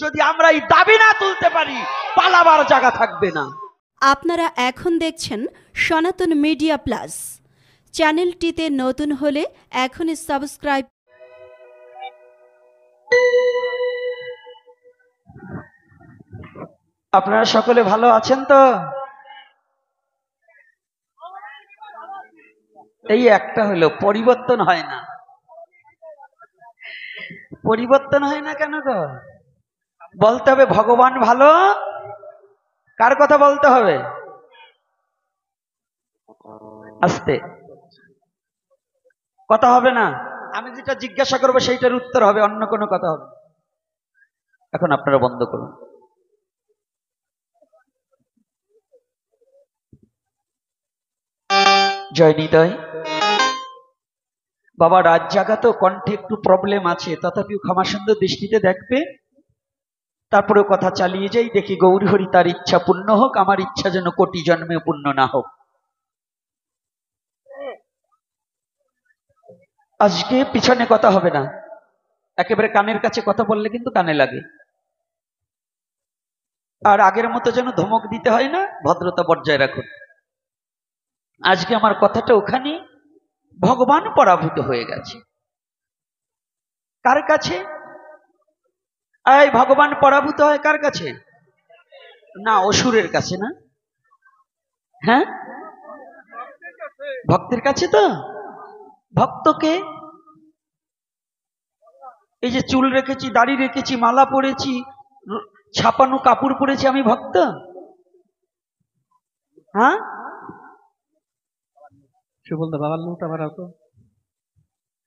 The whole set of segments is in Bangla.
যদি আমরা এই দাবি না তুলতে পারি, পালাবার জায়গা থাকবে না। আপনারা এখন দেখছেন সনাতন মিডিয়া প্লাস। চ্যানেলটিতে নতুন হলে এখনই সাবস্ক্রাইব। আপনারা সকলে ভালো আছেন তো? এই একটা হলো, পরিবর্তন হয় না। পরিবর্তন হয় না কেন গো? বলতে হবে ভগবান ভালো। কার কথা বলতে হবে? আস্তে কথা হবে না। আমি যেটা জিজ্ঞাসা করবো সেইটার উত্তর হবে, অন্য কোনো কথা হবে। এখন আপনারা বন্ধ করুন। জয় নিতাই। বাবা রাত জাগা তো, কণ্ঠে একটু প্রবলেম আছে, তথাপিও ক্ষমাসুন্দর দৃষ্টিতে দেখবে। তারপরে কথা চালিয়ে যাই, দেখি গৌরী হরি তার ইচ্ছা পূর্ণ হোক, আমার ইচ্ছা যেন কোটি জন্মে পূর্ণ না হোক। আজকে পিছনে কথা হবে না, একেবারে কানের কাছে কথা বললে কিন্তু কানে লাগে। আর আগের মতো যেন ধমক দিতে হয় না, ভদ্রতা বজায় রাখুন। আজকে আমার কথাটা ওখানে, ভগবান পরাভূত হয়ে গেছে। কার কাছে? এই ভগবান পরাভূত হয় কার কাছে? না, অসুরের কাছে না। হ্যাঁ, ভক্তের কাছে তো। ভক্তকে এই যে চুল রেখেছি, দাড়ি রেখেছি, মালা পরেছি, ছাপানো কাপড় পরেছি, আমি ভক্ত? হ্যাঁ,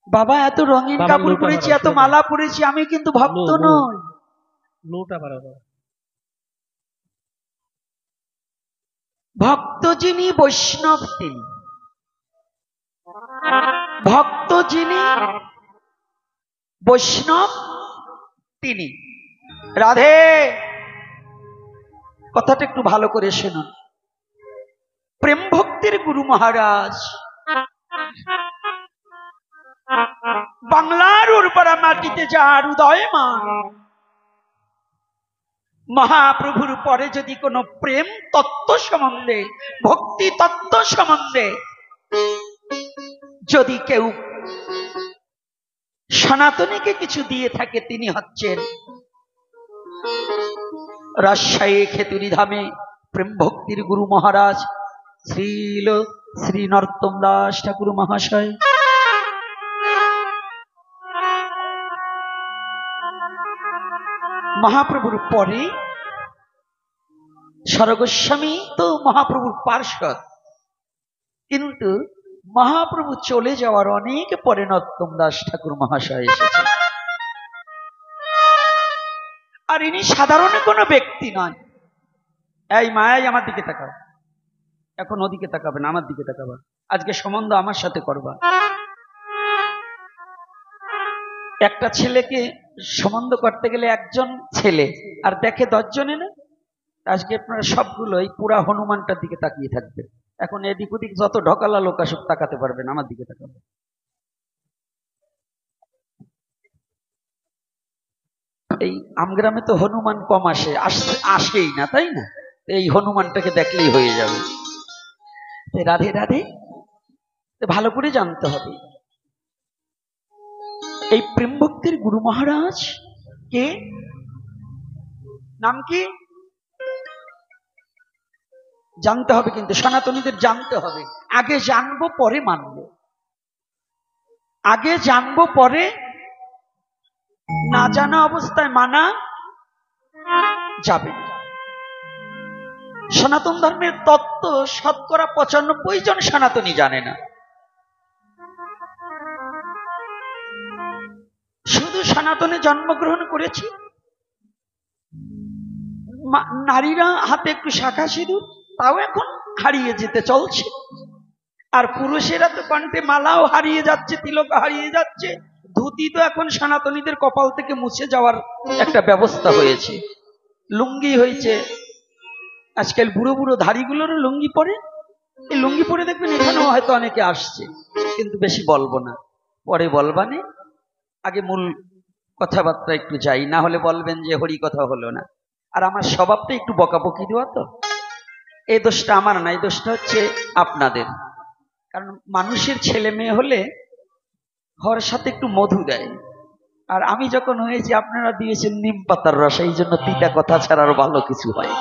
বাবা এত রঙিন কাপড় পরেছি, এত মালা পরেছি, আমি কিন্তু ভক্ত নই। ভক্ত যিনি, বৈষ্ণব তিনি। ভক্ত যিনি, বৈষ্ণব তিনি। রাধে, কথাটা একটু ভালো করে শুনুন। প্রেম ভক্তির গুরু মহারাজ বাংলার উর্বরা মাটিতে যার উদয়মান, মহাপ্রভুর পরে যদি কোনো প্রেম তত্ত্ব সম্বন্ধে, ভক্তি তত্ত্ব সম্বন্ধে যদি কেউ সনাতনীকে কিছু দিয়ে থাকে, তিনি হচ্ছেন রাজশাহী খেতুরি ধামে প্রেম ভক্তির গুরু মহারাজ শ্রীল শ্রী নরোত্তম দাস ঠাকুর মহাশয়। মহাপ্রভুর পরে সরগোস্বামী তো মহাপ্রভুর পার্শ্বদ, কিন্তু মহাপ্রভু চলে যাওয়ার অনেক পরে নরোত্তম দাস ঠাকুর মহাশয় এসেছে। আর ইনি সাধারণ কোনো ব্যক্তি নয়। এই মায়াই, আমার দিকে তাকাও। এখন ওদিকে তাকাবে না, আমার দিকে তাকাবা। আজকে সম্বন্ধ আমার সাথে করবা। একটা ছেলেকে সম্বন্ধ করতে গেলে একজন ছেলে আর দেখে 10 জনে না। আজকে আপনারা সবগুলো এই পুরা হনুমানটার দিকে তাকিয়ে থাকবে। এখন এদিক ওদিক যত ঢকালা লোক আসুক তাকাতে পারবেন, আমার দিকে তাকাবে। এই আমগ্রামে তো হনুমান কম আসেই না, তাই না? এই হনুমানটাকে দেখলেই হয়ে যাবে। রাধে রাধে। ভালো করে জানতে হবে এই প্রেম ভক্তির গুরু মহারাজ কে, নাম কি জানতে হবে, কিন্তু সনাতনীদের জানতে হবে। আগে জানবো পরে মানবো, আগে জানবো পরে না জানা অবস্থায় মানা যাবে। সনাতন ধর্মের তত্ত্ব শতকরা 95 জন সনাতনী জানে না। শুধু সনাতনে জন্মগ্রহণ করেছি, নারীরা হাতে একটু শাখা সিঁদুর, তাও এখন হারিয়ে যেতে চলছে। আর পুরুষেরা তো কণ্ঠে মালাও হারিয়ে যাচ্ছে, তিলক হারিয়ে যাচ্ছে, ধুতি তো এখন সনাতনীদের কপাল থেকে মুছে যাওয়ার একটা ব্যবস্থা হয়েছে। লুঙ্গি হয়েছে, আজকাল বুড়ো বুড়ো ধাড়িগুলোরও লুঙ্গি পরে। এই লুঙ্গি পরে দেখবেন এখানেও হয়তো অনেকে আসছে, কিন্তু বেশি বলবো না, পরে বলবানে। আগে মূল কথাবার্তা একটু যাই, না হলে বলবেন যে হরি কথা হলো না। আর আমার স্বভাবটা একটু বকাবকি দেওয়া, তো এই দোষটা আমার না, এই দোষটা হচ্ছে আপনাদের। কারণ মানুষের ছেলে মেয়ে হলে হওয়ার সাথে একটু মধু দেয়, আর আমি যখন হয়েছি আপনারা দিয়েছেন নিম পাতার রস, এই জন্য তিতা কথা ছাড়া আরো ভালো কিছু হয় না।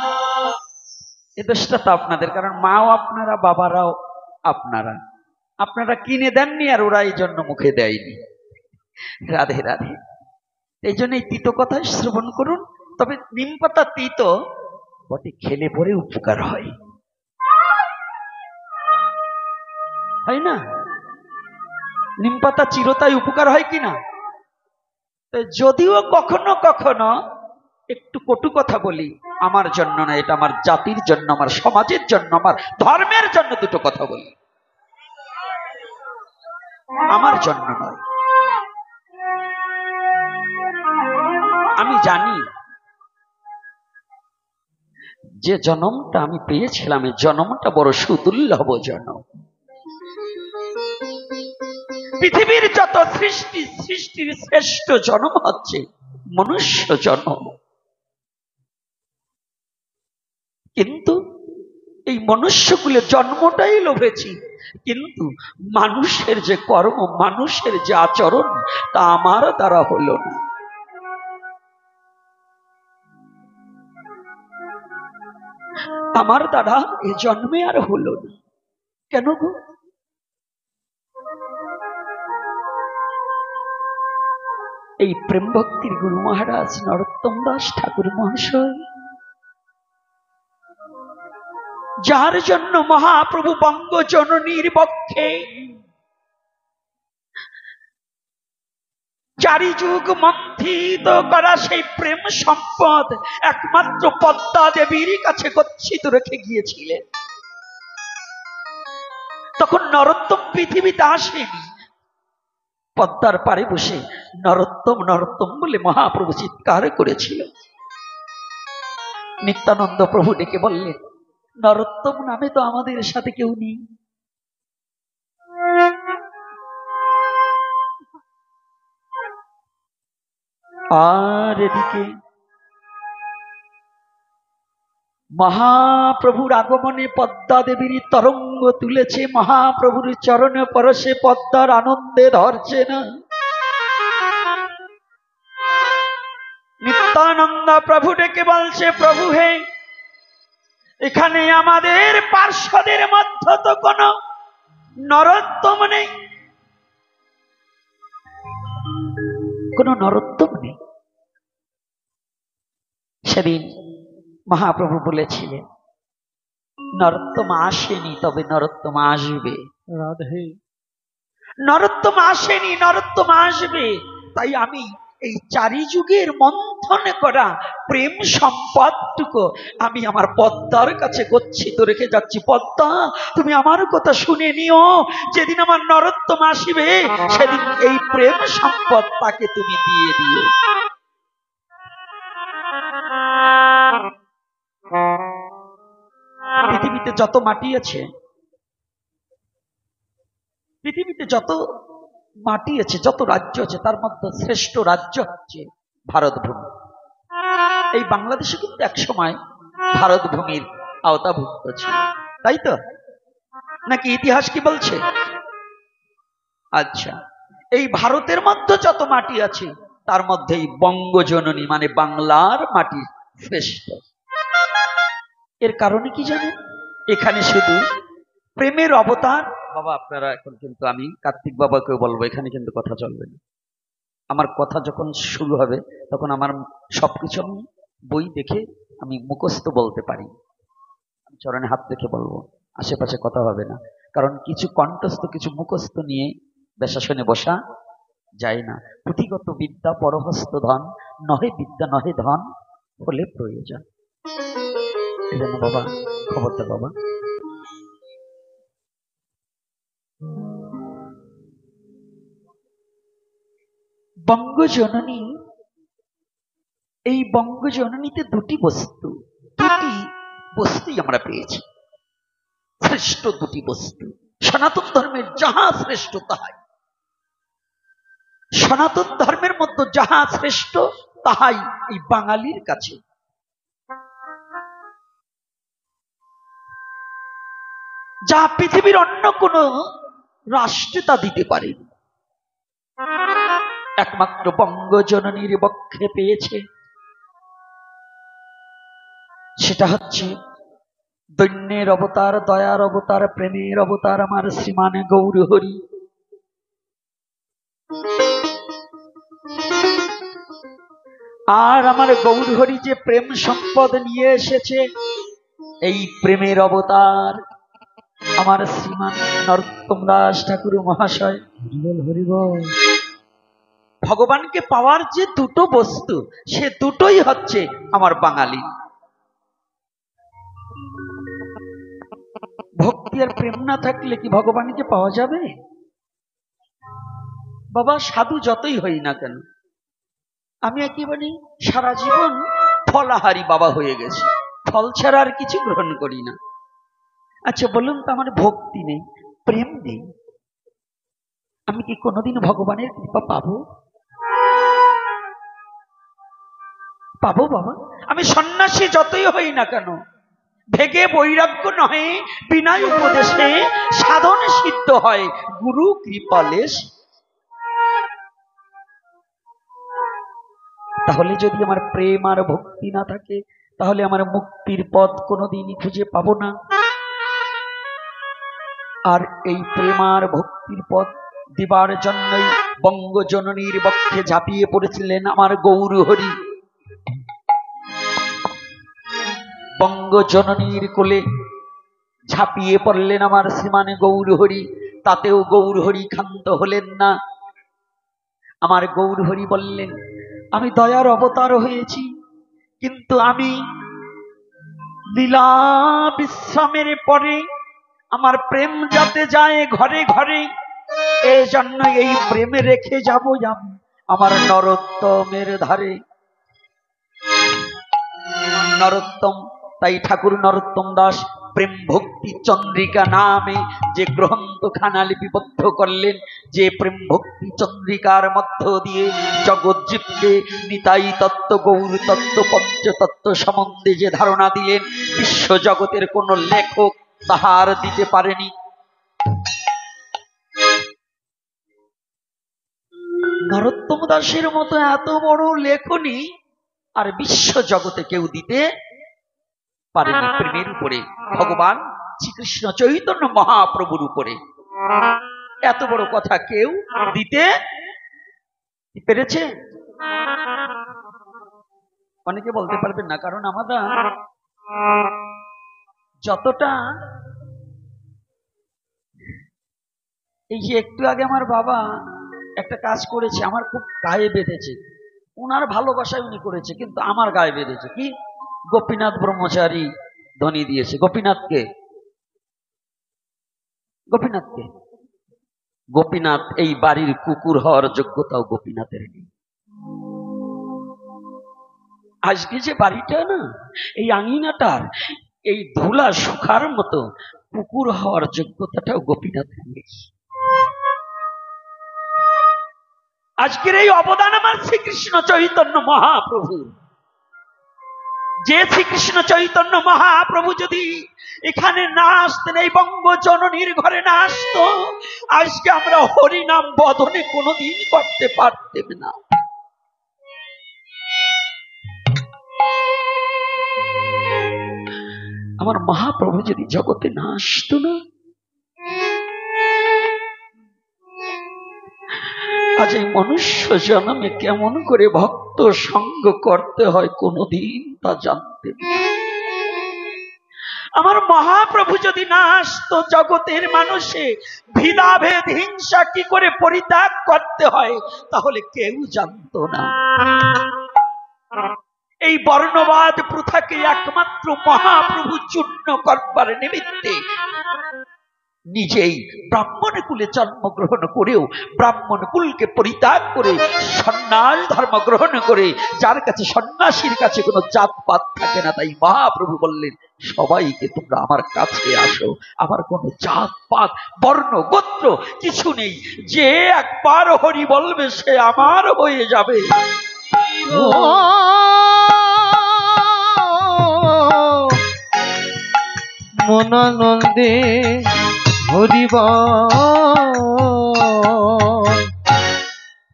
এই দোষটা তো আপনাদের, কারণ মাও আপনারা, বাবারাও আপনারা, আপনারা কিনে দেননি আর ওরা এই জন্য মুখে দেয়নি। রাধে রাধে। এই জন্য এই তিতো কথা শ্রবণ করুন। তবে নিম পাতা তিতো বটে, খেলে পরে উপকার হয়, হয় না? নিম পাতা চিরতাই উপকার হয় কিনা? যদিও কখনো কখনো একটু কটু কথা বলি, আমার জন্য না, এটা আমার জাতির জন্য, আমার সমাজের জন্য, আমার ধর্মের জন্য দুটো কথা বলি, আমার জন্য নয়। আমি জানি যে জন্মটা আমি পেয়েছিলাম, এই জন্মটা বড় সুদুর্লভ জন্ম। পৃথিবীর যত সৃষ্টি, সৃষ্টির শ্রেষ্ঠ জন্ম হচ্ছে মনুষ্য জন্ম। কিন্তু এই মনুষ্যকুলে জন্মটাই লোভেছি, কিন্তু মানুষের যে কর্ম, মানুষের যে আচরণ, তা আমার দ্বারা হলো না। আমার দ্বারা এই জন্মে আর হলো না। কেন গো? এই প্রেম ভক্তির গুরু মহারাজ নরোত্তম দাস ঠাকুর মহাশয়, যার জন্য মহাপ্রভু বঙ্গ জননীর পক্ষে চারি যুগ মন্থিত করা সেই প্রেম সম্পদ একমাত্র পদ্মা দেবীর কাছে গচ্ছিত রেখে গিয়েছিলেন। তখন নরোত্তম পৃথিবীতে আসেনি। পদ্মার পারে বসে নরোত্তম নরোত্তম বলে মহাপ্রভু চিৎকার করেছিল। নিত্যানন্দ প্রভু ডেকে বললেন, নরোত্তম নামে তো আমাদের সাথে কেউ নেই। আর এদিকে মহাপ্রভুর আগমনে পদ্মা দেবীর তরঙ্গ তুলেছে, মহাপ্রভুর চরণে পরশে পদ্মার আনন্দে ধরছে না। নিত্যানন্দ প্রভু ডেকে বলছে, প্রভু হে, এখানে আমাদের পার্শ্বদের মধ্যে তো কোনো নরোত্তম নেই, কোনো নরোত্তম নেই। সেদিন মহাপ্রভু বলেছিলেন, নরোত্তম আসেনি, তবে নরোত্তম আসবে। রাধে। নরোত্তম আসেনি, নরোত্তম আসবে। তাই আমি এই চারি যুগের মন্থন করা প্রেম সম্পদটুকু আমি আমার পদ্মার কাছে গচ্ছিত রেখে যাচ্ছি। পদ্মা, তুমি আমার কথা শুনে নিও, যেদিন আমার নরোত্তম আসিবে সেদিন এই প্রেম সম্পদ তাকে তুমি দিয়ে দিও। পৃথিবীতে যত মাটি আছে, পৃথিবীতে যত মাটি আছে, যত রাজ্য আছে, তার মধ্যে শ্রেষ্ঠ রাজ্য হচ্ছে ভারত ভূমি। এই বাংলাদেশে কিন্তু এক সময় ভারত ভূমির আওতাভুক্ত ছিল, তাই তো নাকি? ইতিহাস কি বলছে? আচ্ছা, এই ভারতের মধ্যে যত মাটি আছে তার মধ্যেই বঙ্গজননী মানে বাংলার মাটি শ্রেষ্ঠ। এর কারণে কি জানেন? এখানে শুধু প্রেমের অবতার। বাবা আপনারা এখন কিন্তু, আমি কার্তিক বাবাকেও বলবো, এখানে কিন্তু কথা চলবে না। আমার কথা যখন শুরু হবে তখন আমার সবকিছু আমি বই দেখে আমি মুখস্থ বলতে পারি, আমি চরণে হাত রেখে বলবো, আশেপাশে কথা হবে না। কারণ কিছু কণ্ঠস্থ, কিছু মুখস্থ নিয়ে বেশাসনে বসা যায় না। পুঁথিগত বিদ্যা পরহস্ত ধন, নহে বিদ্যা নহে ধন, হলে প্রয়োজন। এই জন্য বাবা খবরদার বাবা। বঙ্গজননী, এই বঙ্গজননীতে দুটি বস্তুই আমরা পেয়েছি, শ্রেষ্ঠ দুটি বস্তু। সনাতন ধর্মের যাহা শ্রেষ্ঠ তাহাই। সনাতন ধর্মের মধ্যে যাহা শ্রেষ্ঠ তাহাই এই বাঙালির কাছে। যা পৃথিবীর অন্য কোন রাষ্ট্রে তা দিতে পারে, একমাত্র বঙ্গজননীর বক্ষে পেয়েছে। সেটা হচ্ছে দৈন্যের অবতার, দয়ার অবতার, প্রেমের অবতার আমার শ্রীমান গৌরহরি। আর আমার গৌরহরি যে প্রেম সম্পদ নিয়ে এসেছে, এই প্রেমের অবতার আমার শ্রীমান নরোত্তম দাস ঠাকুর মহাশয়। ভগবানকে পাওয়ার যে দুটো বস্তু, সে দুটোই হচ্ছে আমার বাঙালি। ভক্তি আর প্রেম না থাকলে কি ভগবানকে পাওয়া যাবে? বাবা সাধু যতই হই না কেন, আমি একেবারে সারা জীবন ফলাহারি বাবা হয়ে গেছি, ফল ছাড়া আর কিছু গ্রহণ করি না। আচ্ছা বলুন তো, আমার ভক্তি নেই, প্রেম নেই, আমি কি কোনোদিন ভগবানের কৃপা পাবো? পাবো বাবা? আমি সন্ন্যাসী যতই হই না কেন, ভেগে বৈরাগ্য নহে, বিনয় উপদেশে সাধন সিদ্ধ হয় গুরু কৃপালেশ। তাহলে যদি আমার প্রেম আর ভক্তি না থাকে, তাহলে আমার মুক্তির পথ কোনোদিনই খুঁজে পাবো না। আর এই প্রেম আর ভক্তির পথ দিবার জন্যই বঙ্গজননীর বক্ষে ঝাঁপিয়ে পড়েছিলেন আমার গৌরহরি। বঙ্গজননীর কোলে ঝাঁপিয়ে পড়লেন আমার শ্রীমান গৌরহরি। তাতেও গৌরহরি ক্ষান্ত হলেন না। আমার গৌরহরি বললেন, আমি দয়ার অবতার হয়েছি, কিন্তু আমি লীলা বিশ্রামের পরে আমার প্রেম যাতে যায় ঘরে ঘরে, এই জন্য এই প্রেমে রেখে যাব আমি আমার নরোত্তমের ধারে। নরোত্তম, তাই ঠাকুর নরোত্তম দাস প্রেম ভক্তি চন্দ্রিকা নামে যে গ্রন্থখানা লিপিবদ্ধ করলেন, যে প্রেম ভক্তি চন্দ্রিকার মধ্য দিয়ে জগৎজীবকে নিতাই তত্ত্ব, গৌর তত্ত্ব, পঞ্চতত্ত্ব সম্বন্ধে যে ধারণা দিলেন, বিশ্ব জগতের কোন লেখক তাহার দিতে পারেনি। নরোত্তম দাসের মতো এত বড় লেখনী আর বিশ্ব জগতে কেউ দিতে পারেনি। প্রেমের উপরে ভগবান শ্রীকৃষ্ণ চৈতন্য মহাপ্রভুর উপরে এত বড় কথা কেউ দিতে পেরেছে? অনেকে বলতে পারবেন না, কারণ আমরা যতটা, এই যে একটু আগে আমার বাবা একটা কাজ করেছে, আমার খুব গায়ে বেঁধেছে। ওনার ভালোবাসায় উনি করেছে, কিন্তু আমার গায়ে বেঁধেছে। কি? গোপীনাথ ব্রহ্মচারী ধ্বনি দিয়েছে। গোপীনাথকে, গোপীনাথকে, গোপীনাথ এই বাড়ির কুকুর হওয়ার যোগ্যতাও গোপীনাথের নেই। আজকে যে বাড়িটা না, এই আঙিনাটার এই ধুলা শুকার মতো কুকুর হওয়ার যোগ্যতাটাও গোপীনাথের নেই। আজকের এই অবদান আমার শ্রীকৃষ্ণ চৈতন্য মহাপ্রভু। যে শ্রীকৃষ্ণ চৈতন্য মহাপ্রভু যদি এখানে না আসতেন, এই বঙ্গজননীর ঘরে না আসতো, আজকে আমরা হরিনাম বদনে কোনোদিন করতে পারতেম না। আমার মহাপ্রভু যদি জগতে না আসতো না, আজ এই মনুষ্য জন্মে কেমন করে ভক্ত সঙ্গ করতে হয় কোনদিন তা জানতেন। আমার মহাপ্রভু যদি না আসতো, জগতের মানুষে ভেদাভেদ হিংসা কি করে পরিত্যাগ করতে হয় তাহলে কেউ জানতো না। এই বর্ণবাদ প্রথাকে একমাত্র মহাপ্রভু চূর্ণ করবার নিমিত্তে নিজেই ব্রাহ্মণ কুলে জন্মগ্রহণ করেও ব্রাহ্মণ কুলকে পরিত্যাগ করে সন্ন্যাস ধর্ম গ্রহণ করে, যার কাছে সন্ন্যাসীর কাছে কোনো জাতপাত থাকে না। তাই মহাপ্রভু বললেন, সবাইকে তোমরা আমার কাছে আসো, আমার কোনো জাতপাত বর্ণ গোত্র কিছু নেই, যে একবার হরি বলবে সে আমার হয়ে যাবে। মনানন্দে হরিব।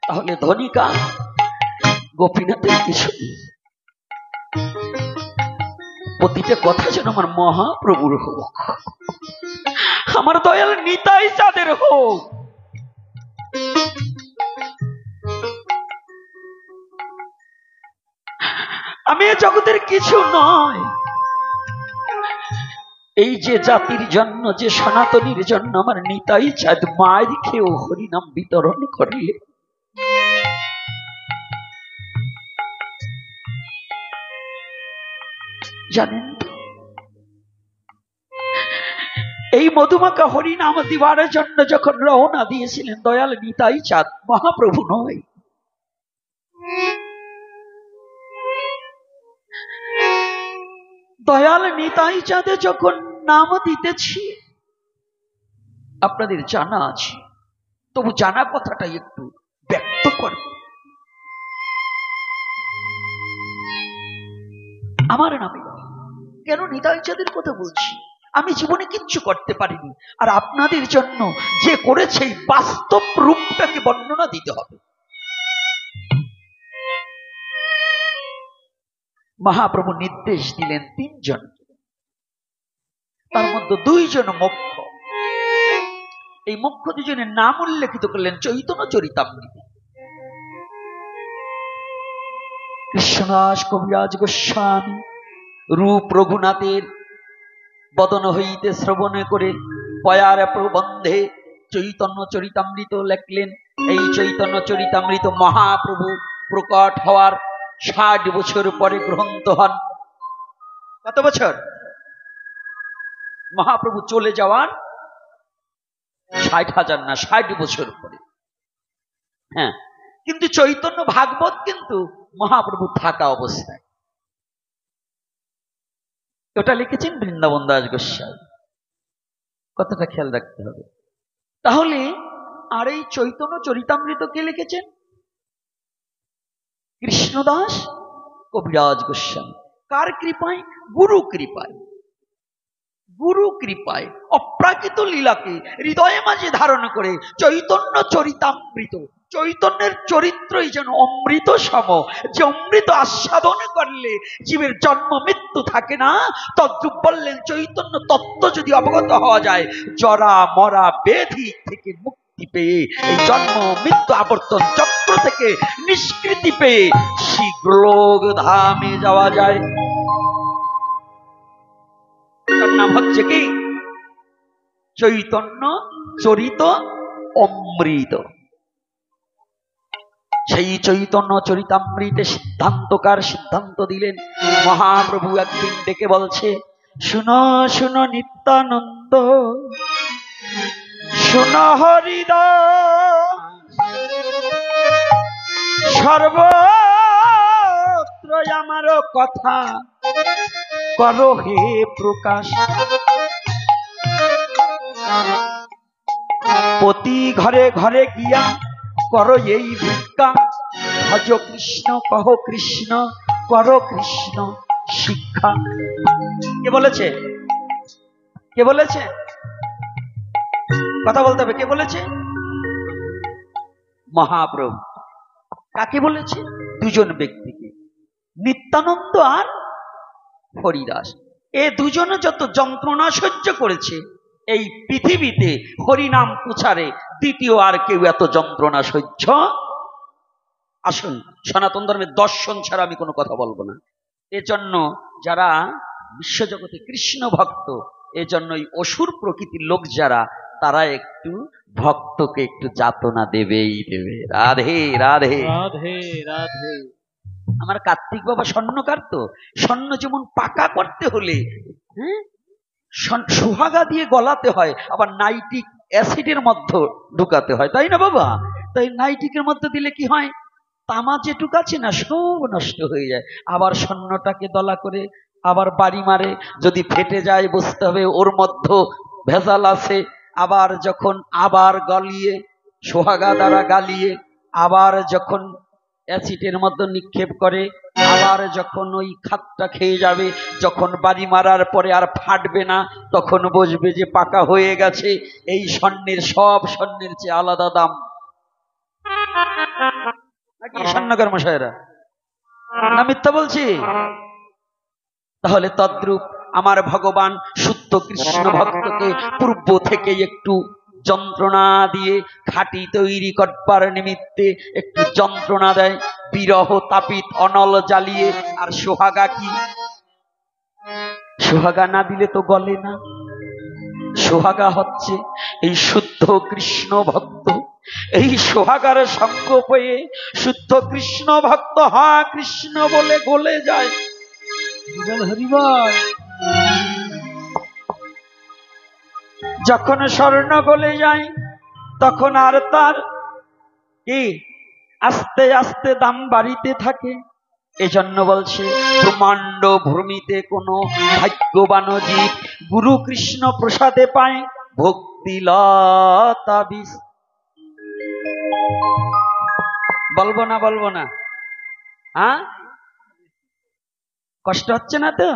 তাহলে ধনিকা গোপীনাথের কিছু নেই, প্রতিটা কথা যেন আমার মহাপ্রভুর হোক, আমার দয়াল নিতাই চাঁদের হোক। আমি এ জগতের কিছু নয়। এই যে জাতির জন্য, যে সনাতনীর জন্য আমার নিতাই চাঁদ মায়ের খেয়েও হরিনাম বিতরণ করলে, জানেন তো, এই মধুমাখা হরিনাম দিবার জন্য যখন রওনা দিয়েছিলেন দয়াল নিতাই চাঁদ, মহাপ্রভু নয়, দয়াল নিতাই চাঁদে যখন নাম দিতেছি, আপনাদের জানা আছে, তবু জানা কথাটাই একটু ব্যক্ত করব। আমার নামে কেন নিতাই চাঁদের কথা বলছি? আমি জীবনে কিচ্ছু করতে পারিনি, আর আপনাদের জন্য যে করেছে এই বাস্তব রূপটাকে বর্ণনা দিতে হবে। মহাপ্রভু নির্দেশ দিলেন তিনজন, তার মধ্যে দুইজন মুখ্য। এই মুখ্য দুজনের নাম উল্লেখিত করলেন চৈতন্য চরিতামৃতে। কৃষ্ণদাস কবিরাজ গোস্বামী রূপ রঘুনাথের বদন হইতে শ্রবণ করে পয়ার প্রবন্ধে চৈতন্য চরিতামৃত লেখলেন। এই চৈতন্য চরিতামৃত মহাপ্রভু প্রকট হওয়ার 60 বছর পরে গ্রন্থ হন। কত বছর? মহাপ্রভু চলে যাওয়ার 60,000 না 60 বছর পরে। হ্যাঁ, কিন্তু চৈতন্য ভাগবত কিন্তু মহাপ্রভু থাকা অবস্থায়, ওটা লিখেছেন বৃন্দাবন দাস গোস্বামী। কথাটা খেয়াল রাখতে হবে। তাহলে আর এই চৈতন্য চরিতামৃত কে লিখেছেন? কৃষ্ণদাস কবিরাজ গোস্বামী। কার কৃপায়? গুরু কৃপায়। গুরু কৃপায় অপ্রাকৃত লীলাকে হৃদয়ে মাঝে ধারণ করে চৈতন্য চরিতামৃত, চৈতন্যের চরিত্রই যেন অমৃত সম, যে অমৃত আস্বাদন করলে জীবের জন্ম মৃত্যু থাকে না। তদ্রূপ বললেন, চৈতন্য তত্ত্ব যদি অবগত হওয়া যায়, জরা মরা ব্যাধি থেকে মুক্তি পেয়ে, এই জন্ম মৃত্যু আবর্তন চক্র থেকে নিষ্কৃতি পেয়ে শীঘ্র ধামে যাওয়া যায়। তার নাম হচ্ছে কি? চৈতন্য চরিত অমৃত। সেই চৈতন্য চরিতামৃতে সিদ্ধান্তকার সিদ্ধান্ত দিলেন। মহাপ্রভু একদিন ডেকে বলছে, শুনো শুনো নিত্যানন্দ, শুনো হরিদাস, সর্বত্র আমার কথা করো হে প্রকাশ। প্রতি ঘরে ঘরে গিয়া করো এই ভিক্ষা, ভজ কৃষ্ণ কহ কৃষ্ণ, করো কৃষ্ণ শিক্ষা। কে বলেছে? কে বলেছে? কথা বলতে হবে। কে বলেছে? মহাপ্রভু। কাকে বলেছে? দুজন ব্যক্তিকে, নিত্যানন্দ আর হরিদাস। এ দুজনে যত যন্ত্রণা সহ্য করেছে এই পৃথিবীতে হরিনাম প্রচারে, দ্বিতীয় আর কেউ এত যন্ত্রণা সহ্য। আসুন, সনাতন ধর্মের দর্শন ছাড়া আমি কোনো কথা বলবো না। এজন্য যারা বিশ্বজগতে কৃষ্ণ ভক্ত, এজন্য এই অসুর প্রকৃতির লোক যারা, তারা একটু ভক্তকে একটু যাতনা দেবেই দেবে। রাধে রাধে রাধে রাধে। আমার কার্তিক বাবা স্বর্ণকার তো, স্বর্ণ যেমন পাকা করতে হলে সুহাগা দিয়ে গলাতে হয়, আবার নাইট্রিক অ্যাসিডের মধ্যে ঢুকাতে হয়, তাই না বাবা? তাই নাইট্রিকের মধ্যে দিলে কি হয়, তামা যেটুক আছে না সব নষ্ট হয়ে যায়। আবার স্বর্ণটাকে দলা করে আবার বাড়ি মারে, যদি ফেটে যায় বুঝতে হবে ওর মধ্যে ভেজাল আছে। আবার যখন আবার গলিয়ে সোহাগা দ্বারা গালিয়ে আবার যখন অ্যাসিডের মধ্যে নিক্ষেপ করে, আবার যখন ওই খাতটা খেয়ে যাবে, যখন বাড়ি মারার পরে আর ফাটবে না, তখন বুঝবে যে পাকা হয়ে গেছে। এই স্বর্ণের সব স্বর্ণের চেয়ে আলাদা দাম, নাকি স্বর্ণকার মশাইরা? না মিথ্যা বলছি? তাহলে তদ্রূপ আমার ভগবান শুদ্ধ কৃষ্ণ ভক্তকে পূর্ব থেকে একটু যন্ত্রণা দিয়ে খাঁটি তৈরি করবার নিমিত্তে একটু যন্ত্রণা দেয়, বিরহ তাপিত অনল জ্বালিয়ে। আর সোহাগা কি, সোহাগা না দিলে তো গলে না। সোহাগা হচ্ছে এই শুদ্ধ কৃষ্ণ ভক্ত। এই সোহাগার সঙ্গ পেয়ে শুদ্ধ কৃষ্ণ ভক্ত হা কৃষ্ণ বলে গলে যায়। যখন স্বর্ণ গলে যায় তখন আর তার কি আস্তে আস্তে দাম বাড়িতে থাকে। এজন্য বলছে ব্রহ্মাণ্ড ভূমিতে কোনো ভাগ্যবান জীব গুরু কৃষ্ণ প্রসাদে পায় ভক্তি লতা বিষ। বলবো না বলবো না? হ্যাঁ, কষ্ট হচ্ছে না তো?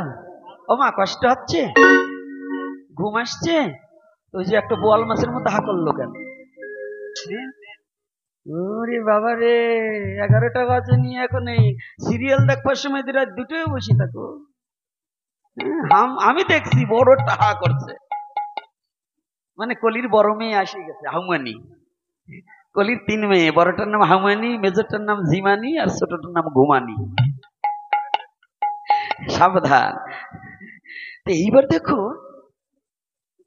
ও মা, কষ্ট হচ্ছে? ঘুম আসছে? ওই যে একটা বোয়াল মাছের মতো হা করলো কেন? ওরে বাবা রে, 11টা বাজে নিয়ে এখন এই সিরিয়াল দেখবার সময় রাত 2টায় বসে থাকো। আমি দেখছি বড় টাহা করছে, মানে কলির বড় মেয়ে আসে গেছে হাউমানি। কলির 3 মেয়ে, বড়টার নাম হাউমানি, মেজরটার নাম ঝিমানি, আর ছোটটার নাম ঘুমানি। সাবধান। এইবার দেখো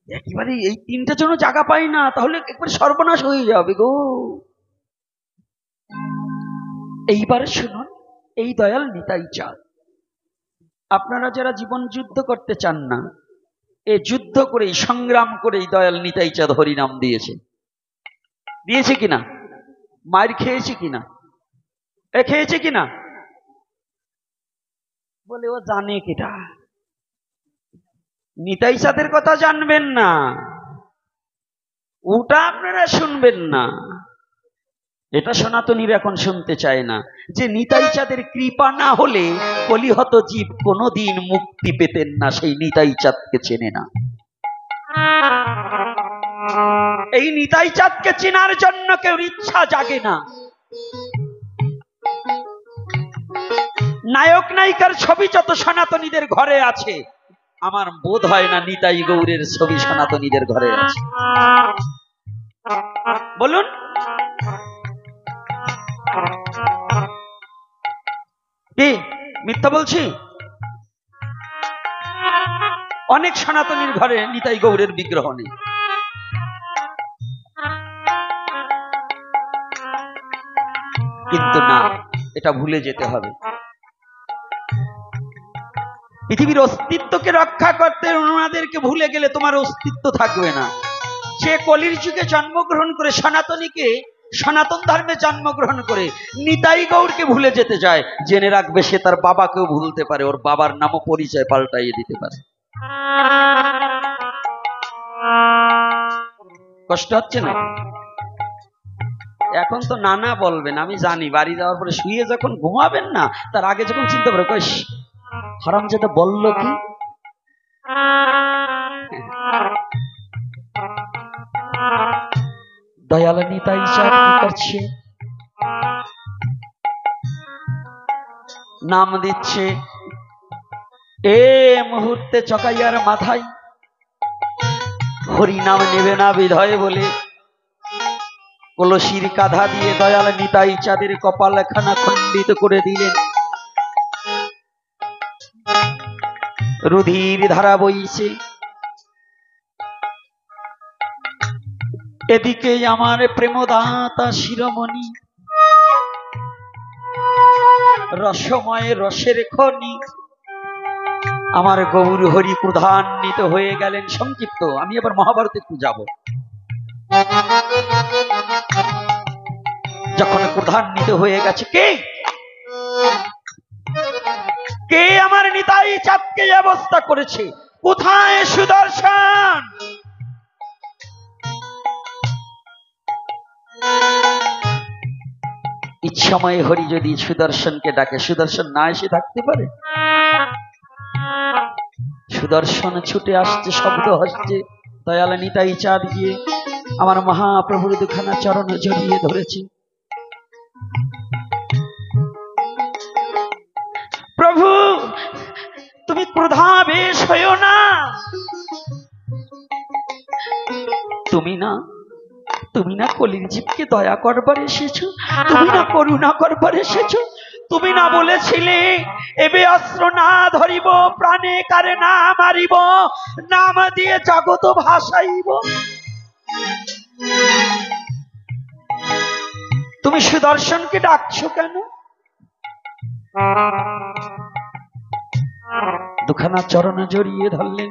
একেবারে এই 3টা জন জায়গা পাই না, তাহলে একবার সর্বনাশ হয়ে যাবে গো। এইবারে শুনুন, এই দয়াল নিতাই চাঁদ, আপনারা যারা জীবন যুদ্ধ করতে চান না, এ যুদ্ধ করে সংগ্রাম করে এই দয়াল নিতাই চাঁদ হরিনাম দিয়েছে। দিয়েছে কিনা? মার খেয়েছে কিনা? এ খেয়েছে কিনা? বলে ও জানে কিটা, নিতাই চাঁদের কথা জানবেন না, ওটা আপনারা শুনবেন না। এটা সনাতনীরা এখন শুনতে চায় না, যে নিতাই চাঁদের কৃপা না হলে কলিহত জীব কোনোদিন মুক্তি পেতেন না, সেই নিতাই চাঁদকে চেনে না। এই নিতাই চাঁদকে চেনার জন্য কেউ ইচ্ছা জাগে না। নায়ক নায়িকার ছবি যত সনাতনীদের ঘরে আছে, আমার বোধ হয় না নিতাই গৌরের ছবি সনাতনীদের ঘরে আছে। বলুন, কি মিথ্যা বলছি? অনেক সনাতনীর ঘরে নিতাই গৌরের বিগ্রহ নেই। কিন্তু না, এটা ভুলে যেতে হবে। পৃথিবীর অস্তিত্বকে রক্ষা করতে ওনাদেরকে ভুলে গেলে তোমার অস্তিত্ব থাকবে না। সে কলির যুগে জন্মগ্রহণ করে সনাতনীকে, সনাতন ধর্মে জন্মগ্রহণ করে নিতাই গৌরকে ভুলে যেতে চায়, জেনে রাখবে সে তার বাবাকেও ভুলতে পারে, ওর বাবার নামও পরিচয় পাল্টাইয়ে দিতে পারে। কষ্ট হচ্ছে না? এখন তো নানা বলবেন, আমি জানি। বাড়ি যাওয়ার পরে শুয়ে যখন ঘুমাবেন না, তার আগে যখন চিন্তা করে কইস হারামজাদা বলল কি, দয়াল নিতাই চাঁদ কি করছে, নাম দিচ্ছে। এ মুহূর্তে চকাইয়ার মাথায় হরি নাম নেবে না বিধয় বলে কলসির কাঁধা দিয়ে দয়াল নিতাই চাঁদের কপালখানা খণ্ডিত করে দিলেন। রুধির ধারা বইছে, এদিকে আমার প্রেমদাতা শিরোমণি, রসময় রসের খনি, আমার গৌর হরি ক্রোধান্বিত হয়ে গেলেন। সংক্ষিপ্ত, আমি এবার মহাভারতে একটু যাব। যখন ক্রোধান্বিত হয়ে গেছে, কে কে আমার নিতাই চাঁদকে এই অবস্থা করেছে? কোথায় সুদর্শন? ইচ্ছাময় হরি যদি সুদর্শনকে ডাকে, সুদর্শন না এসে থাকতে পারে? সুদর্শন ছুটে আসছে, শব্দ হচ্ছে। দয়াল নিতাই চাঁদ গিয়ে আমার মহাপ্রভুর দুখানা চরণ জড়িয়ে ধরেছে। প্রভু, তুমি ক্রোধাবেশ হইও না। তুমি না কলির জীবকে দয়া করবার এসেছো, তুমি না করুণা করবার এসেছো। তুমি না বলেছিলে, এবে অস্ত্র না ধরিব, প্রাণে কারে না মারিব, নাম দিয়ে জগত ভাসাইব। তুমি সুদর্শনকে ডাকছো কেন? দুখানা চরণ জড়িয়ে ধরলেন,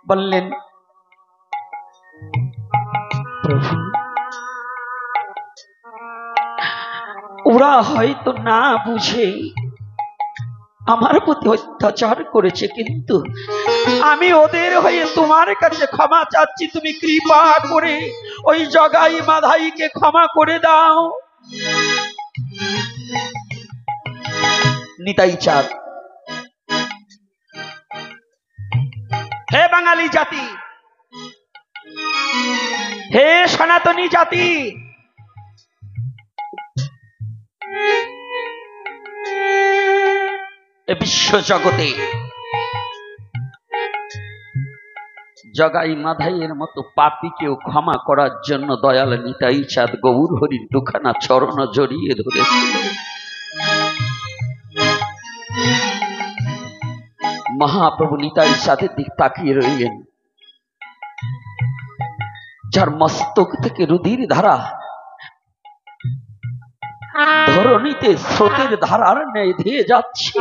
বললেন, প্রভু, ওরা হয়তো না বুঝে আমার প্রতি অত্যাচার করেছে, কিন্তু আমি ওদের হয়ে তোমার কাছে ক্ষমা চাচ্ছি। তুমি কৃপা করে ওই জগাই মাধাইকে ক্ষমা করে দাও। নিতাই চাঁদ, হে বাঙালি জাতি, হে সনাতনী জাতি, বিশ্ব জগতে জগাই মাধাইয়ের মতো পাপীকেও ক্ষমা করার জন্য দয়াল নিতাই চাঁদ গৌর হরির দুখানা চরণ জড়িয়ে ধরেছিল। মহাপ্রভু নিতাই চাঁদের দিক তাকিয়ে রইলেন। যার মস্তক থেকে রুধির ধারা ধরণীতে স্রোতের ধারার ন্যায় ধেয়ে যাচ্ছে,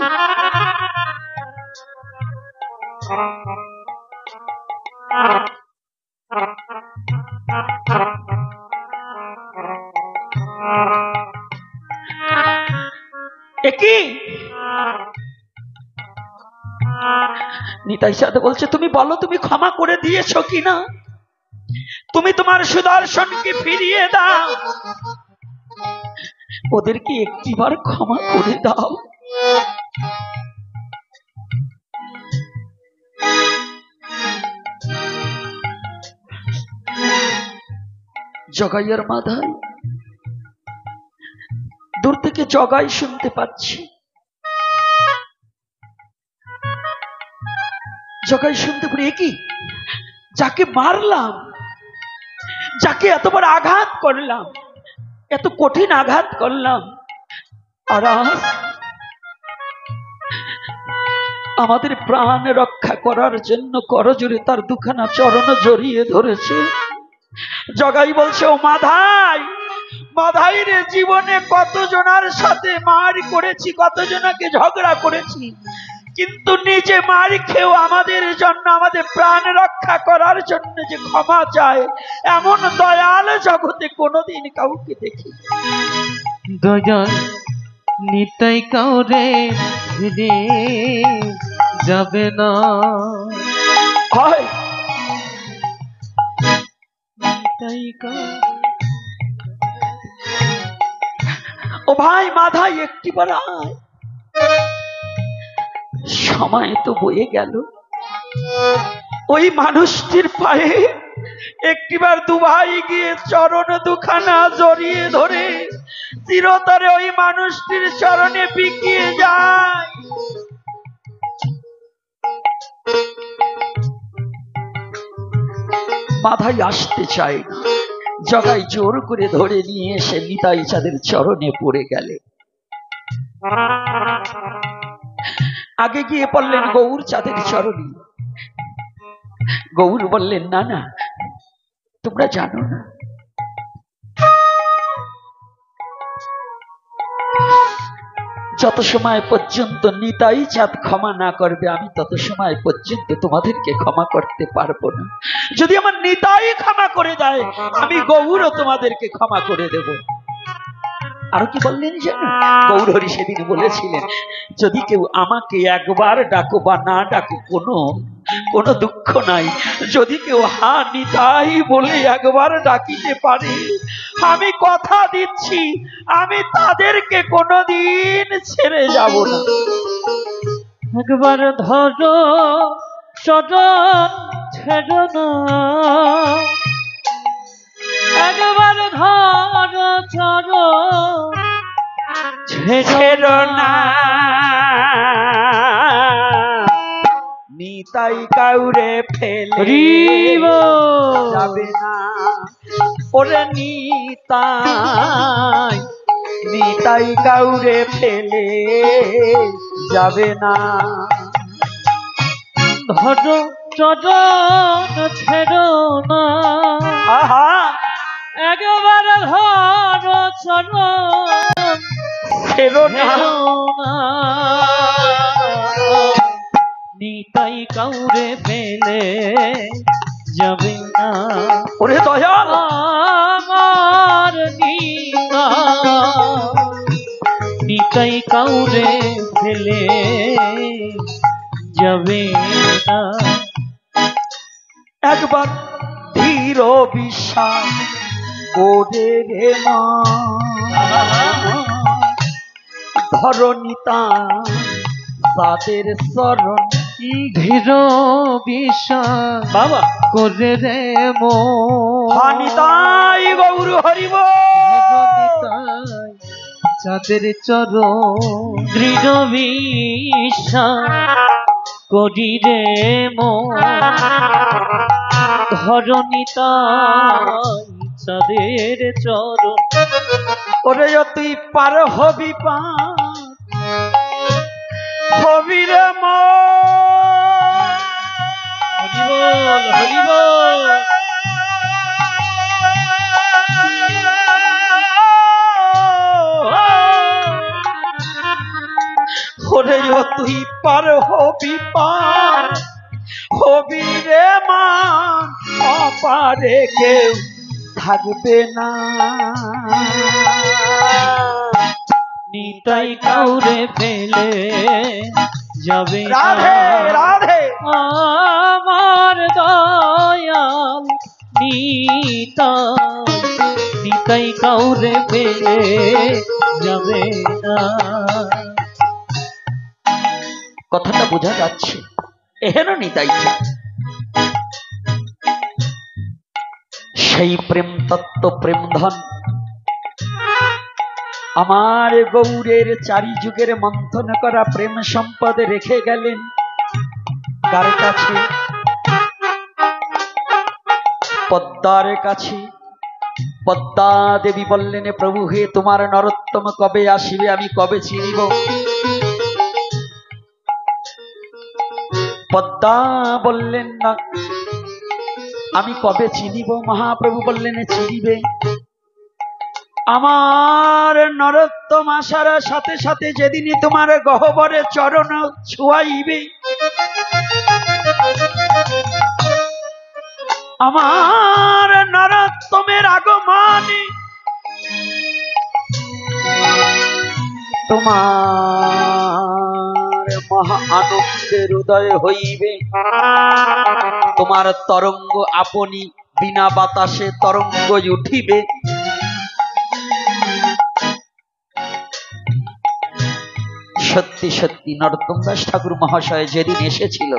একই নিতাই চাঁদ বলছে, তুমি বলো, তুমি ক্ষমা করে দিয়েছো কিনা? তুমি তোমার সুদর্শনকে ফিরিয়ে দাও, ওদেরকে একটিবার ক্ষমা করে দাও। জগাইয়ের মাথায় দূর থেকে জগাই শুনতে পাচ্ছি, জগাই শুনতে পারি, একই যাকে মারলাম, যাকে এতবার আঘাত করলাম, এত কঠিন আঘাত করলাম, আর আমাদের প্রাণ রক্ষা করার জন্য করজোরে তার দুখানা চরণ জড়িয়ে ধরেছে। জগাই বলছে, ও মাধাই, মাধাই রে, জীবনে কতজনার সাথে মার করেছি, কতজনাকে ঝগড়া করেছি, কিন্তু নিজে মার খেয়েও আমাদের জন্য, আমাদের প্রাণ রক্ষা করার জন্য যে ক্ষমা চায়, এমন দয়াল জগতে কোনোদিন কাউকে দেখি। দয়াল নিতাই কাউরে ফিরে যাবে না। হয় ও ভাই মাধাই, একটিবার আয়, সময় তো বয়ে গেল। ওই মানুষটির পায়ে একটিবার দুভাই গিয়ে চরণ দুখানা জড়িয়ে ধরে চিরতরে ওই মানুষটির চরণে বিকিয়ে যায়। মাধাই আসতে চায় না, জগাই জোর করে ধরে নিয়ে এসে নিতাই চাঁদের চরণে পড়ে গেলে। আগে গিয়ে পড়লেন গৌর চাঁদের চরণে। গৌর বললেন, না না, তোমরা জানো না, যত সময় পর্যন্ত নিতাই চাঁদ ক্ষমা না করবে আমি তত সময় পর্যন্ত তোমাদেরকে ক্ষমা করতে পারবো না। যদি আমার নিতাই ক্ষমা করে দেয় আমি গৌরও তোমাদেরকে ক্ষমা করে দেব। আরো কি বললেন জানো? গৌরহরি সেদিন বলেছিলেন, যদি কেউ আমাকে একবার ডাকো বা না ডাকো কোনো দুঃখ নাই, যদি কেউ হা নিতাই বলে একবার ডাকিতে পারে আমি কথা দিচ্ছি আমি তাদেরকে কোনোদিন ছেড়ে যাব না। একবার ধরো চরণ ছেড়ো না, একবার ধরো চরণ ছেড়ো না, নিতাই কাউরে ফেলে যাবে না। ওরে নিতাই কাউরে ফেলে যাবে না। ধরো চরণ ছেড়ো না, আহা একবার ধরো চরণ ছেড়ো না, নিতাই কাউরে ফেলে যাবে না। ওরে দয়াল আমার নিতাই কাউরে ফেলে যাবে না। একবার ধীর বিশ্বাস করে রে মা, ধরণিতা তাদের শরণ। ধীর বিশ্বাস বাবা করে রে নিতাই গৌর হরিব, চাঁদের চরণ দৃঢ় বিশ্বাস করি রে ধরণিতাই চাঁদের চরণ। ওরে তুই পার হবি হবি রে ওরে তুই পার হবি হবি রে মা, অপারে কেউ থাকবে না। নিতাই কাউরে ফেলে যাবে না। রাধে রাধে আমার দয়াল নিতাই কাউরে ফেলে যাবে না। কথাটা বোঝা যাচ্ছে। এহেন নিতাই চাঁদ সেই প্রেম তত্ত্ব প্রেম ধন আমার গৌরের চারি যুগের মন্থন করা প্রেম সম্পদ রেখে গেলেন কার কাছে? পদ্মার কাছে। পদ্মা দেবী বললেন, প্রভু হে তোমার নরোত্তম কবে আসিবে, আমি কবে চিনিব? পদ্মা বললেন না, আমি কবে চিনিব? মহাপ্রভু বললেন, চিনিবে আমার নরোত্তম আসার সাথে সাথে যেদিনই তোমার গহ্বরে চরণ ছুয়াইবে, আমার নরোত্তমের আগমনে তোমার মহা আনন্দের উদয় হইবে। তোমার তরঙ্গ আপনি বিনা বাতাসে তরঙ্গ উঠিবে। সত্যি সত্যি নরোত্তম দাস ঠাকুর মহাশয় যেদিন এসেছিল,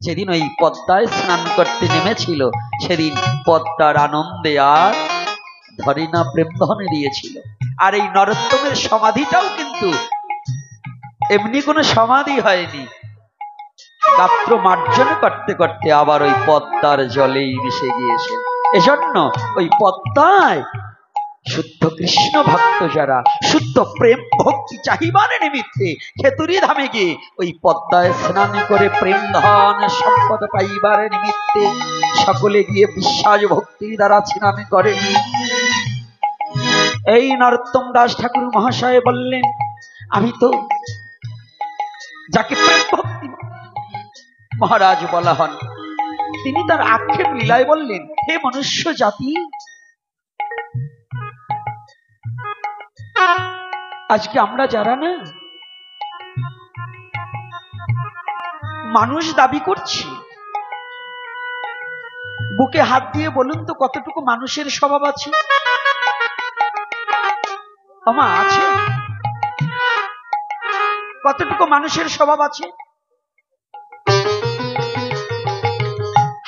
যেদিন ওই পদ্মায় স্নান করতে নেমেছিল, সেদিন পদ্মার আনন্দে আর ধরে না প্রেম ধনে দিয়েছিল। আর এই নরোত্তমের সমাধিটাও কিন্তু এমনি কোনো সমাধি হয়নি, গাত্র মার্জন করতে করতে আবার ওই পদ্মার জলেই মিশে গিয়েছে। এজন্য ওই পদ্মায় শুদ্ধ কৃষ্ণ ভক্ত যারা শুদ্ধ প্রেম ভক্তি চাহিবার নিমিত্তে খেতুরি ধামে গিয়ে ওই পদ্মায় স্নান করে প্রেম ধন সম্পদ পাইবার নিমিত্তে সকলে গিয়ে বিশ্বাস ভক্তির দ্বারা স্নান করেন। এই নরোত্তম দাস ঠাকুর মহাশয় বললেন, আমি তো যাকে প্রেম ভক্তি মহারাজ বলা হন, তিনি তার আক্ষেপ লীলায় বললেন, হে মনুষ্য জাতি, আজকে আমরা যারা না মানুষ দাবি করছি, বুকে হাত দিয়ে বলুন তো কতটুকু মানুষের স্বভাব আছে? আমা আছে? কতটুকু মানুষের স্বভাব আছে?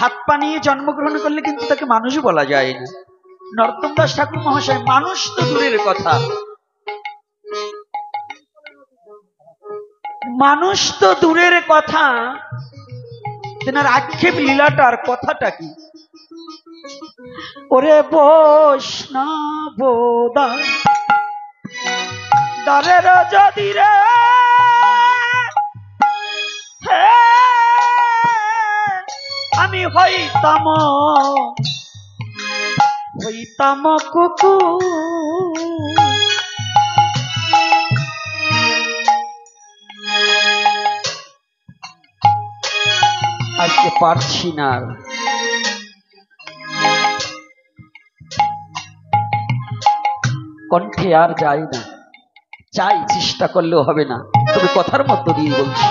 হাত পা নিয়ে জন্মগ্রহণ করলে কিন্তু তাকে মানুষ বলা যায় না। নরোত্তম দাস ঠাকুর মহাশয় মানুষ তো দূরের কথা, মানুষ তো দূরের কথা, তেনার আক্ষেপ লীলাটার কথাটা কি? ওরে বৈষ্ণব দ্বারের যদি রে আমি হইতাম কুকুর, আজকে পারছি না, কণ্ঠে আর যায় না, চাই চেষ্টা করলেও হবে না, তবে কথার মধ্য দিয়ে বলছি।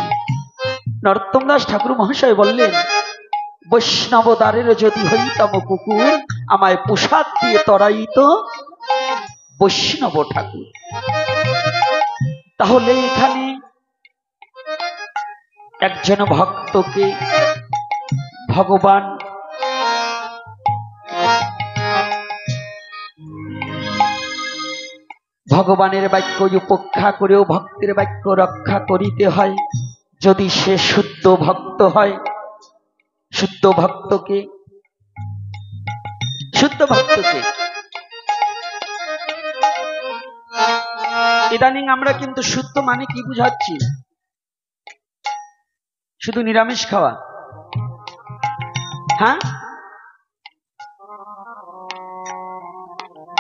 নরোত্তম দাস ঠাকুর মহাশয় বললেন, বৈষ্ণব দ্বারের যদি হইতাম কুকুর, আমায় প্রসাদ দিয়ে তরাইত বৈষ্ণব ঠাকুর। তাহলে এখানে একজন ভক্তকে ভগবান ভগবানের বাক্য উপেক্ষা করেও ভক্তের বাক্য রক্ষা করিতে হয়। যদি সে শুদ্ধ ভক্ত হয়, শুদ্ধ ভক্তকে ইদানিং আমরা কিন্তু শুদ্ধ মানে কি বুঝাচ্ছি? শুধু নিরামিষ খাওয়া? হ্যাঁ,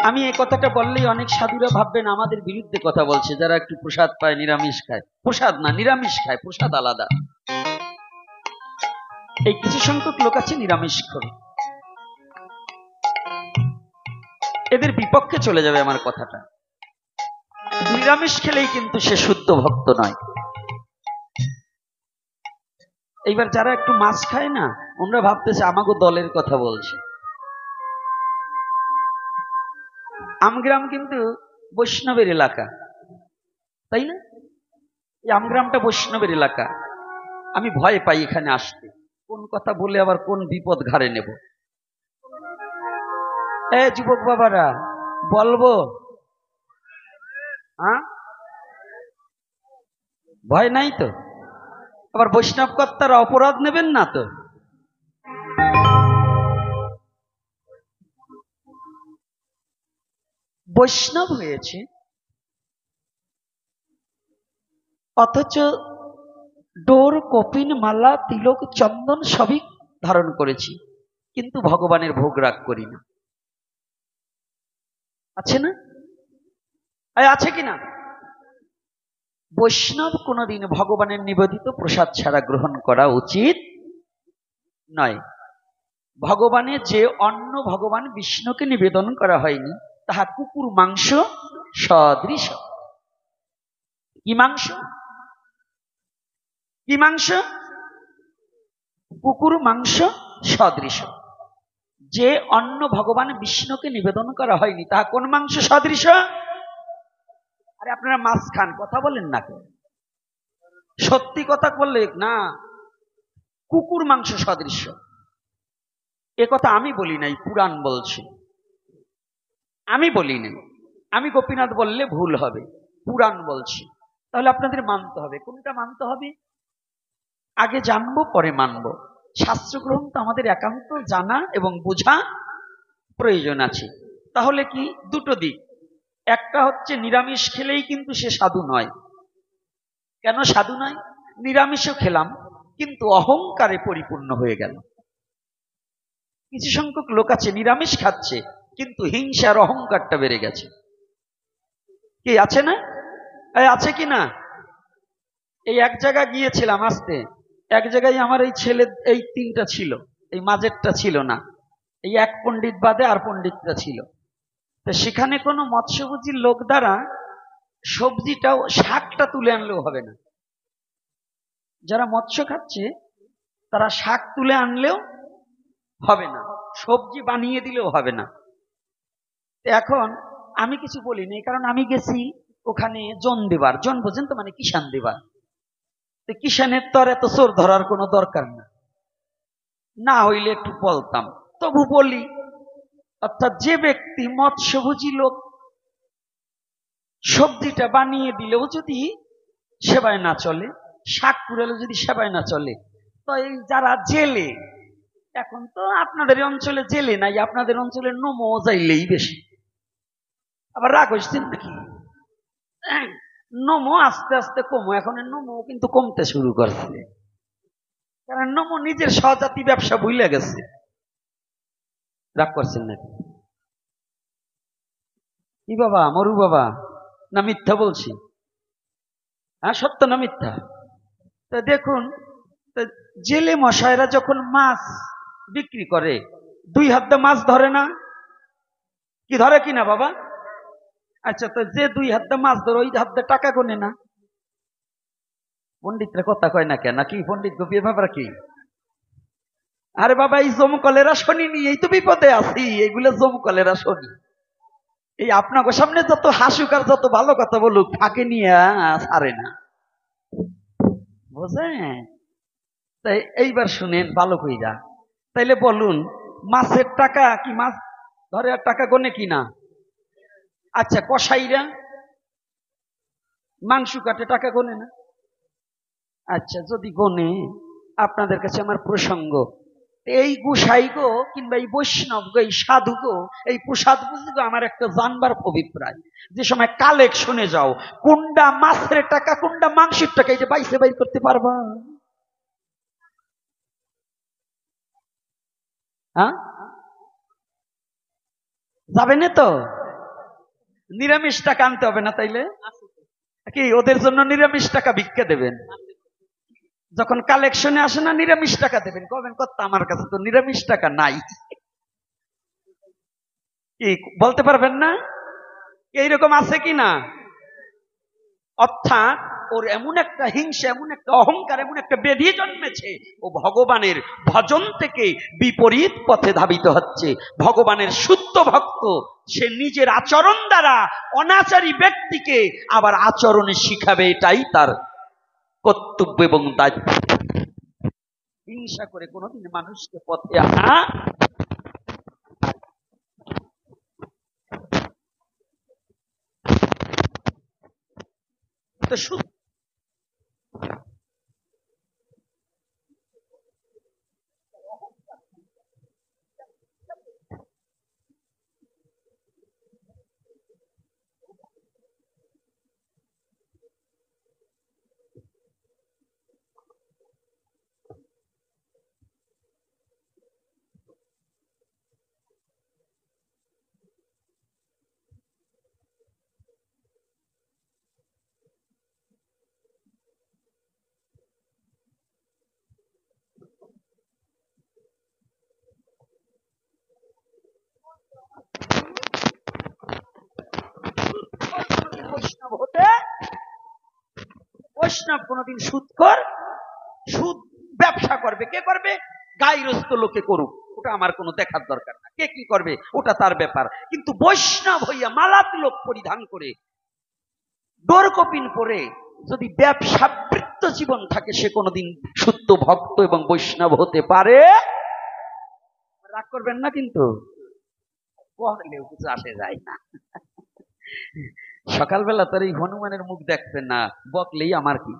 আমি এই কথাটা বললেই অনেক সাধুরা ভাববেন আমাদের বিরুদ্ধে কথা বলছে, যারা একটু প্রসাদ পায় নিরামিষ খায়। প্রসাদ না, নিরামিষ খায়, প্রসাদ আলাদা। এই কিছু সংখ্যক লোক আছে নিরামিষ খায়, এদের বিপক্ষে চলে যাবে আমার কথাটা। নিরামিষ খেলেই কিন্তু সে শুদ্ধ ভক্ত নয়। এইবার যারা একটু মাছ খায় না, ওরা ভাবতেছে আমাকে দলের কথা বলছে। আমগ্রাম কিন্তু বৈষ্ণবের এলাকা, তাই না? এই আমগ্রামটা বৈষ্ণবের এলাকা। আমি ভয় পাই এখানে আসতে, কোন কথা বলে আবার কোন বিপদ ঘাড়ে নেব। যুবক বাবারা, বলবো? হ্যাঁ, ভয় নাই তো? আবার বৈষ্ণব কর্তারা অপরাধ নেবেন না তো? বৈষ্ণব হয়েছে অথচ ডোর, কপিন, মালা, তিলক, চন্দন সবই ধারণ করেছি, কিন্তু ভগবানের ভোগ রাগ করি না। আছে না? আছে কিনা? বৈষ্ণব কোনদিন ভগবানের নিবেদিত প্রসাদ ছাড়া গ্রহণ করা উচিত নয়। ভগবানের যে অন্ন ভগবান বিষ্ণুকে নিবেদন করা হয়নি, তাহা কুকুর মাংস সদৃশ। কি মাংস? কি মাংস? কুকুর মাংস সদৃশ। যে অন্ন ভগবান বিষ্ণুকে নিবেদন করা হয়নি, তাহা কোন মাংস সদৃশ? আরে আপনারা মাছ খান, কথা বলেন না কেন? সত্যি কথা বললে না, কুকুর মাংস সদৃশ। এ কথা আমি বলি নাই, পুরাণ বলছে, আমি বলি নাই। আমি গোপীনাথ বললে ভুল হবে, পুরাণ বলছি। তাহলে আপনাদের মানতে হবে। কোনটা মানতে হবে? আগে জানবো পরে মানবো। শাস্ত্র গ্রহণ তো আমাদের একান্ত জানা এবং বোঝা প্রয়োজন আছে। তাহলে কি দুটো দিক, একটা হচ্ছে নিরামিষ খেলেই কিন্তু সে সাধু নয়। কেন সাধু নয়? নিরামিষও খেলাম কিন্তু অহংকারে পরিপূর্ণ হয়ে গেল। কিছু সংখ্যক লোক আছে নিরামিষ খাচ্ছে কিন্তু হিংসার অহংকারটা বেড়ে গেছে। কি আছে না? এই আছে কি না? এই এক জায়গা গিয়েছিলাম আসতে, এক জায়গায় আমার এই ছেলে এই তিনটা ছিল, এই মাঝেরটা ছিল না, এই এক পণ্ডিত বাদে আর পণ্ডিতটা ছিল। তো সেখানে কোনো মৎস্যভোজীর লোক দ্বারা সবজিটাও শাকটা তুলে আনলেও হবে না। যারা মৎস্য খাচ্ছে তারা শাক তুলে আনলেও হবে না, সবজি বানিয়ে দিলেও হবে না। এখন আমি কিছু বলিনি, কারণ আমি গেছি ওখানে জন দেবার, জন বোঝেন তো, মানে কিষান দেবার। কিষানের তো আর এত চোর ধরার কোনো দরকার না, না হইলে একটু বলতাম, তবু বলি। অর্থাৎ যে ব্যক্তি মৎস্যভোজী লোক সবজিটা বানিয়ে দিলেও যদি সেবায় না চলে, শাক পুরালে যদি সেবায় না চলে, তো এই যারা জেলে, এখন তো আপনাদের অঞ্চলে জেলে নাই, আপনাদের অঞ্চলে নমো যাইলেই বেশি। আবার রাগ হচ্ছেন নাকি? নমো আস্তে আস্তে কমো, এখন নমো কিন্তু কমতে শুরু করছে, কারণ নমো নিজের স্বজাতি ব্যবসা ভুলে গেছে। রাগ করছেন নাকি? কি বাবা, মরু বাবা, না মিথ্যা বলছি? হ্যাঁ, সত্য না মিথ্যা? তা দেখুন, জেলে মশাইরা যখন মাছ বিক্রি করে, দুই হাত দিয়ে মাছ ধরে না? কি ধরে কিনা বাবা? আচ্ছা, তো যে দুই হাত দিয়ে মাছ ধরে ওই হাত দিয়ে টাকা গোনে না? পণ্ডিতরা কথা কয় না কেন? নাকি পণ্ডিত গোপীর ব্যাপার কি? আরে বাবা, এই জমকলেরা শোনিনি, এই তো বিপদে আছি, এইগুলো জমকলেরা শনি। এই আপনাকে সামনে যত হাসুক আর যত ভালো কথা বলুক, ফাঁকে নিয়ে ছাড়ে না, বুঝেন? তাই এইবার শুনেন ভালো কইরা। তাইলে বলুন, মাছের টাকা কি মাছ ধরে আর টাকা গোনে কিনা? আচ্ছা, কসাইরা মাংস কাটে টাকা গোনে না? আচ্ছা, যদি গোনে, আপনাদের কাছে আমার প্রসঙ্গ, এই গুসাই গো কিংবা এই বৈষ্ণব গো, এই সাধু গো, এই প্রসাদ বুঝি গো, আমার একটা জানবার অভিপ্রায়, যে সময় কালেকশনে যাও, কোনটা মাছের টাকা কোনটা মাংসের টাকা, এই যে বাইসে বাইর করতে পারবা? হ্যাঁ, যাবে না তো? নিরামিষ টাকা আনতে হবে না? তাইলে কি ওদের জন্য নিরামিষ টাকা ভিক্ষা দেবেন? যখন কালেকশনে আসে না, নিরামিষ টাকা দেবেন, কবেন কত আমার কাছে তো নিরামিষ টাকা নাই। কি বলতে পারবেন না? এইরকম আছে কি না? অর্থাৎ ওর এমন একটা হিংসা, এমন একটা অহংকার, এমন একটা বেধি জন্মেছে, ও ভগবানের ভজন থেকে বিপরীত পথে ধাবিত হচ্ছে। ভগবানের শুদ্ধ ভক্ত, সে নিজের আচরণ দ্বারা অনাচারী ব্যক্তিকে আবার আচরণে শিখাবে, এটাই তার কর্তব্য এবং দায়িত্ব। হিংসা করে কোনোদিন মানুষকে পথে আনা তো বৈষ্ণব হতে, বৈষ্ণব কোনদিন সুদখোর, সুদ ব্যবসা করবে, কে করবে? গাইরস্থ লোকে করুক, ওটা আমার কোনো দেখার দরকার না, কে কি করবে ওটা তার ব্যাপার। কিন্তু বৈষ্ণব হইয়া মালাত লোক পরিধান করে, ডোরকপিন পরে যদি ব্যবসাবৃত্ত জীবন থাকে, সে কোনদিন শুদ্ধ ভক্ত এবং বৈষ্ণব হতে পারে? রাগ করবেন না কিন্তু, বললেও কিছু আসে যায় না। সকালবেলা তোর এই হনুমানের মুখ দেখবেন না, বকলেই আমার কি,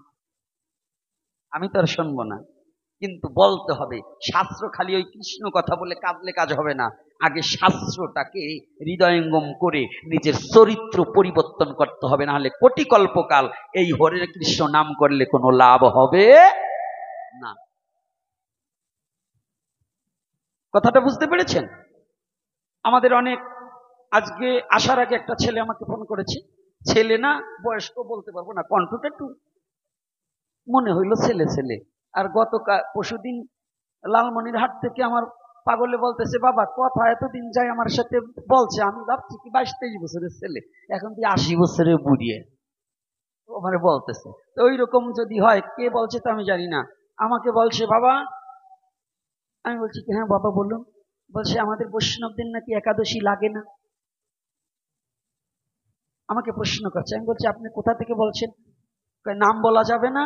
আমি তো আর শুনবো না। কিন্তু বলতে হবে, শাস্ত্র খালি ওই কৃষ্ণ কথা বলে কাঁদলে কাজ হবে না, আগে শাস্ত্রটাকে হৃদয়ঙ্গম করে নিজের চরিত্র পরিবর্তন করতে হবে, না হলে কোটি কল্পকাল এই হরে কৃষ্ণ নাম করলে কোনো লাভ হবে না। কথাটা বুঝতে পেরেছেন? আমাদের অনেক, আজকে আসার আগে একটা ছেলে আমাকে ফোন করেছে, ছেলে না বয়স্ক বলতে পারবো না, কণ্ঠটা একটু মনে হইলো ছেলে ছেলে। আর পরশুদিন লালমনিরহাট থেকে আমার পাগলে বলতেছে, বাবা কথা এতদিন যাই আমার সাথে বলছে, আমি ভাবছি কি 22-23 বছরের ছেলে, এখন তুই 80 বছরের বুড়িয়ে আমার বলতেছে। তো ওই রকম যদি হয়, কে বলছে তো আমি জানি না, আমাকে বলছে বাবা, আমি বলছি কি হ্যাঁ বাবা বলুন। বলছে আমাদের বৈষ্ণবদের নাকি একাদশী লাগে না। আমাকে প্রশ্ন করছে, আমি বলছি আপনি কোথা থেকে বলছেন? নাম বলা যাবে না,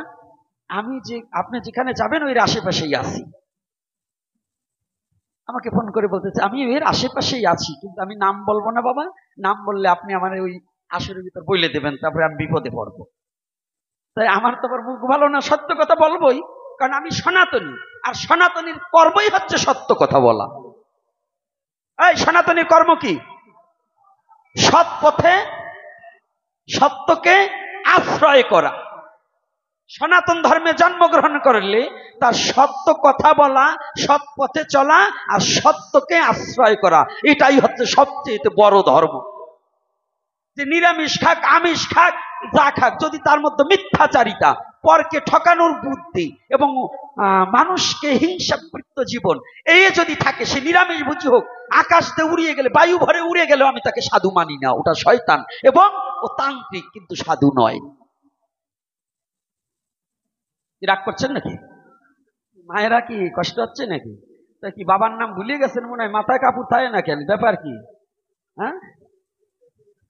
আমি যে আপনি যেখানে যাবেন ওই আশেপাশেই আছি। আমাকে ফোন করে বলতেছে আমি এর আশেপাশেই আছি, কিন্তু আমি নাম বলবো না বাবা, নাম বললে আপনি আমার ওই আসরের ভিতর বইলে দেবেন, তারপরে আমি বিপদে পড়বো। তাই আমার তো আবার মুখ ভালো না, সত্য কথা বলবোই, কারণ আমি সনাতনী, আর সনাতনীর কর্মই হচ্ছে সত্য কথা বলা। এই সনাতনীর কর্ম কি? সৎ পথে সত্যকে আশ্রয় করা। সনাতন ধর্মে জন্মগ্রহণ করলে তার সত্য কথা বলা, সৎ পথে চলা, আর সত্যকে আশ্রয় করা, এটাই হচ্ছে সবচেয়ে বড় ধর্ম। যে নিরামিষ খাক, আমিষ খাক, যা খাক, যদি তার মধ্যে মিথ্যাচারিতা, পরকে ঠকানোর বুদ্ধি এবং মানুষকে হিংসাবৃত্ত জীবন এই যদি থাকে, সে নিরামিষ ভোজী হোক, আকাশ দিয়ে উড়িয়ে গেলে, বায়ু ভরে উড়ে গেলেও আমি তাকে সাধু মানি না। ওটা শয়তান এবং ও তান্ত্রিক, কিন্তু সাধু নয়। রাগ করছেন নাকি মায়েরা? কি কষ্ট হচ্ছে নাকি? তা কি বাবার নাম ভুলে গেছেন মনে হয়? মাথায় কাপড় থাকে না কেন? ব্যাপার কি? হ্যাঁ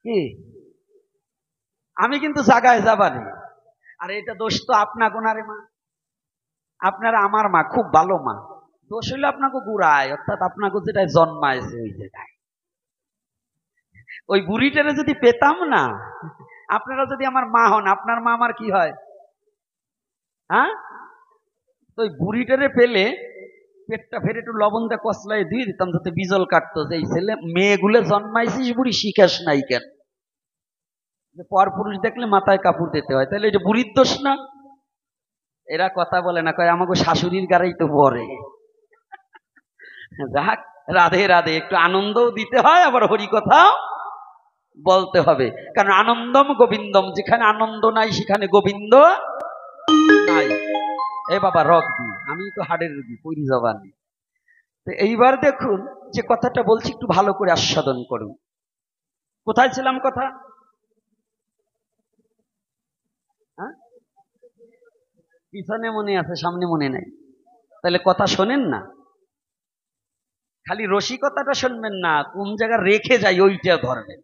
কি? আমি কিন্তু জাগায় যাবানি। আর এটা দোষ তো আপনা গোনারে মা, আপনারা আমার মা খুব ভালো মা, দোষ হইলে আপনাকে গুড়ায়, অর্থাৎ আপনাকে যেটাই জন্মাইছে ওই জায়গায়। ওই বুড়িটারে যদি পেতাম না, আপনারা যদি আমার মা হন, আপনার মা আমার কি হয়? হ্যাঁ, তো ওই বুড়িটারে পেলে পেটটা ফের একটু লবণ দিয়ে কসলাই দিয়ে দিতাম, যাতে বিজল কাটতো যে এই ছেলে মেয়েগুলো জন্মাইছিস বুড়ি, শিখাস নাই কেন? পর পুরুষ দেখলে মাথায় কাপড় দিতে হয়, তাহলে এটা বুড়ির দোষ না? এরা কথা বলে না, কয় আমাকে শাশুড়ির গাড়াই তো পরে। যাক, রাধে রাধে, একটু আনন্দও দিতে হয়, আবার হরি কথাও বলতে হবে, কারণ আনন্দম গোবিন্দম, যেখানে আনন্দ নাই সেখানে গোবিন্দ নাই। এ বাবা রক দি, আমি তো হাড়ের রুগী, পরি জবানি। তো এইবার দেখুন যে কথাটা বলছি, একটু ভালো করে আস্বাদন করুন। কোথায় ছিলাম কথা? হ্যাঁ, পিছনে মনে আছে, সামনে মনে নাই। তাহলে কথা শোনেন না, খালি রসিকতাটা শুনবেন না, কোন জায়গায় রেখে যাই ওইটা ধরবেন।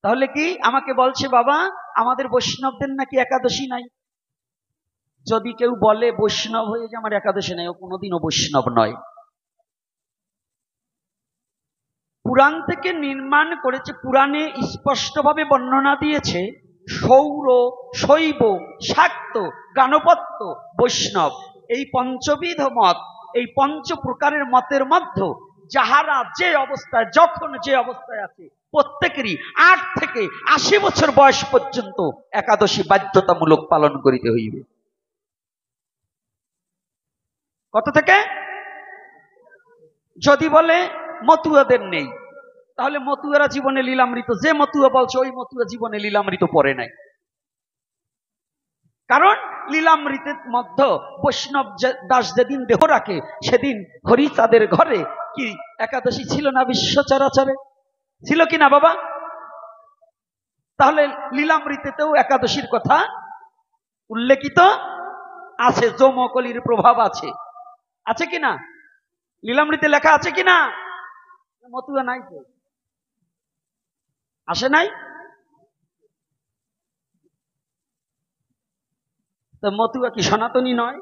তাহলে কি আমাকে বলছে বাবা আমাদের বৈষ্ণবদের নাকি একাদশী নাই। যদি কেউ বলে বৈষ্ণব হয়ে যে আমার একাদশী নাই, ও কোনোদিনও বৈষ্ণব নয়। পুরাণ থেকে নির্মাণ করেছে, পুরাণে স্পষ্টভাবে বর্ণনা দিয়েছে সৌর, শৈব, শাক্ত, গাণপত্য, বৈষ্ণব, এই পঞ্চবিধ মত, এই পঞ্চ প্রকারের মতের মধ্যে যাহারা যে অবস্থায়, যখন যে অবস্থায় আছে, প্রত্যেকেরই 8 থেকে 80 বছর বয়স পর্যন্ত একাদশী বাধ্যতামূলক পালন করিতে হইবে। কত থেকে? যদি বলে মতুয়াদের নেই, তাহলে মতুয়ারা জীবনে লীলামৃত, যে মতুয়া বলছে ওই মতুয়া জীবনে লীলামৃত পড়ে নাই। কারণ লীলামৃতের মধ্যে বৈষ্ণব দাস যেদিন দেহ রাখে, সেদিন হরিচাঁদের ঘরে কি একাদশী ছিল না? বিশ্ব চরাচরে ছিল কি না বাবা? তাহলে লীলামৃতেতেও একাদশীর কথা উল্লেখিত আছে, যমকলির প্রভাব আছে, আছে কিনা? লীলামৃতে লেখা আছে কিনা? মতুয়া নাই তো, আসে নাই। তো মতুয়া কি সনাতনী নয়?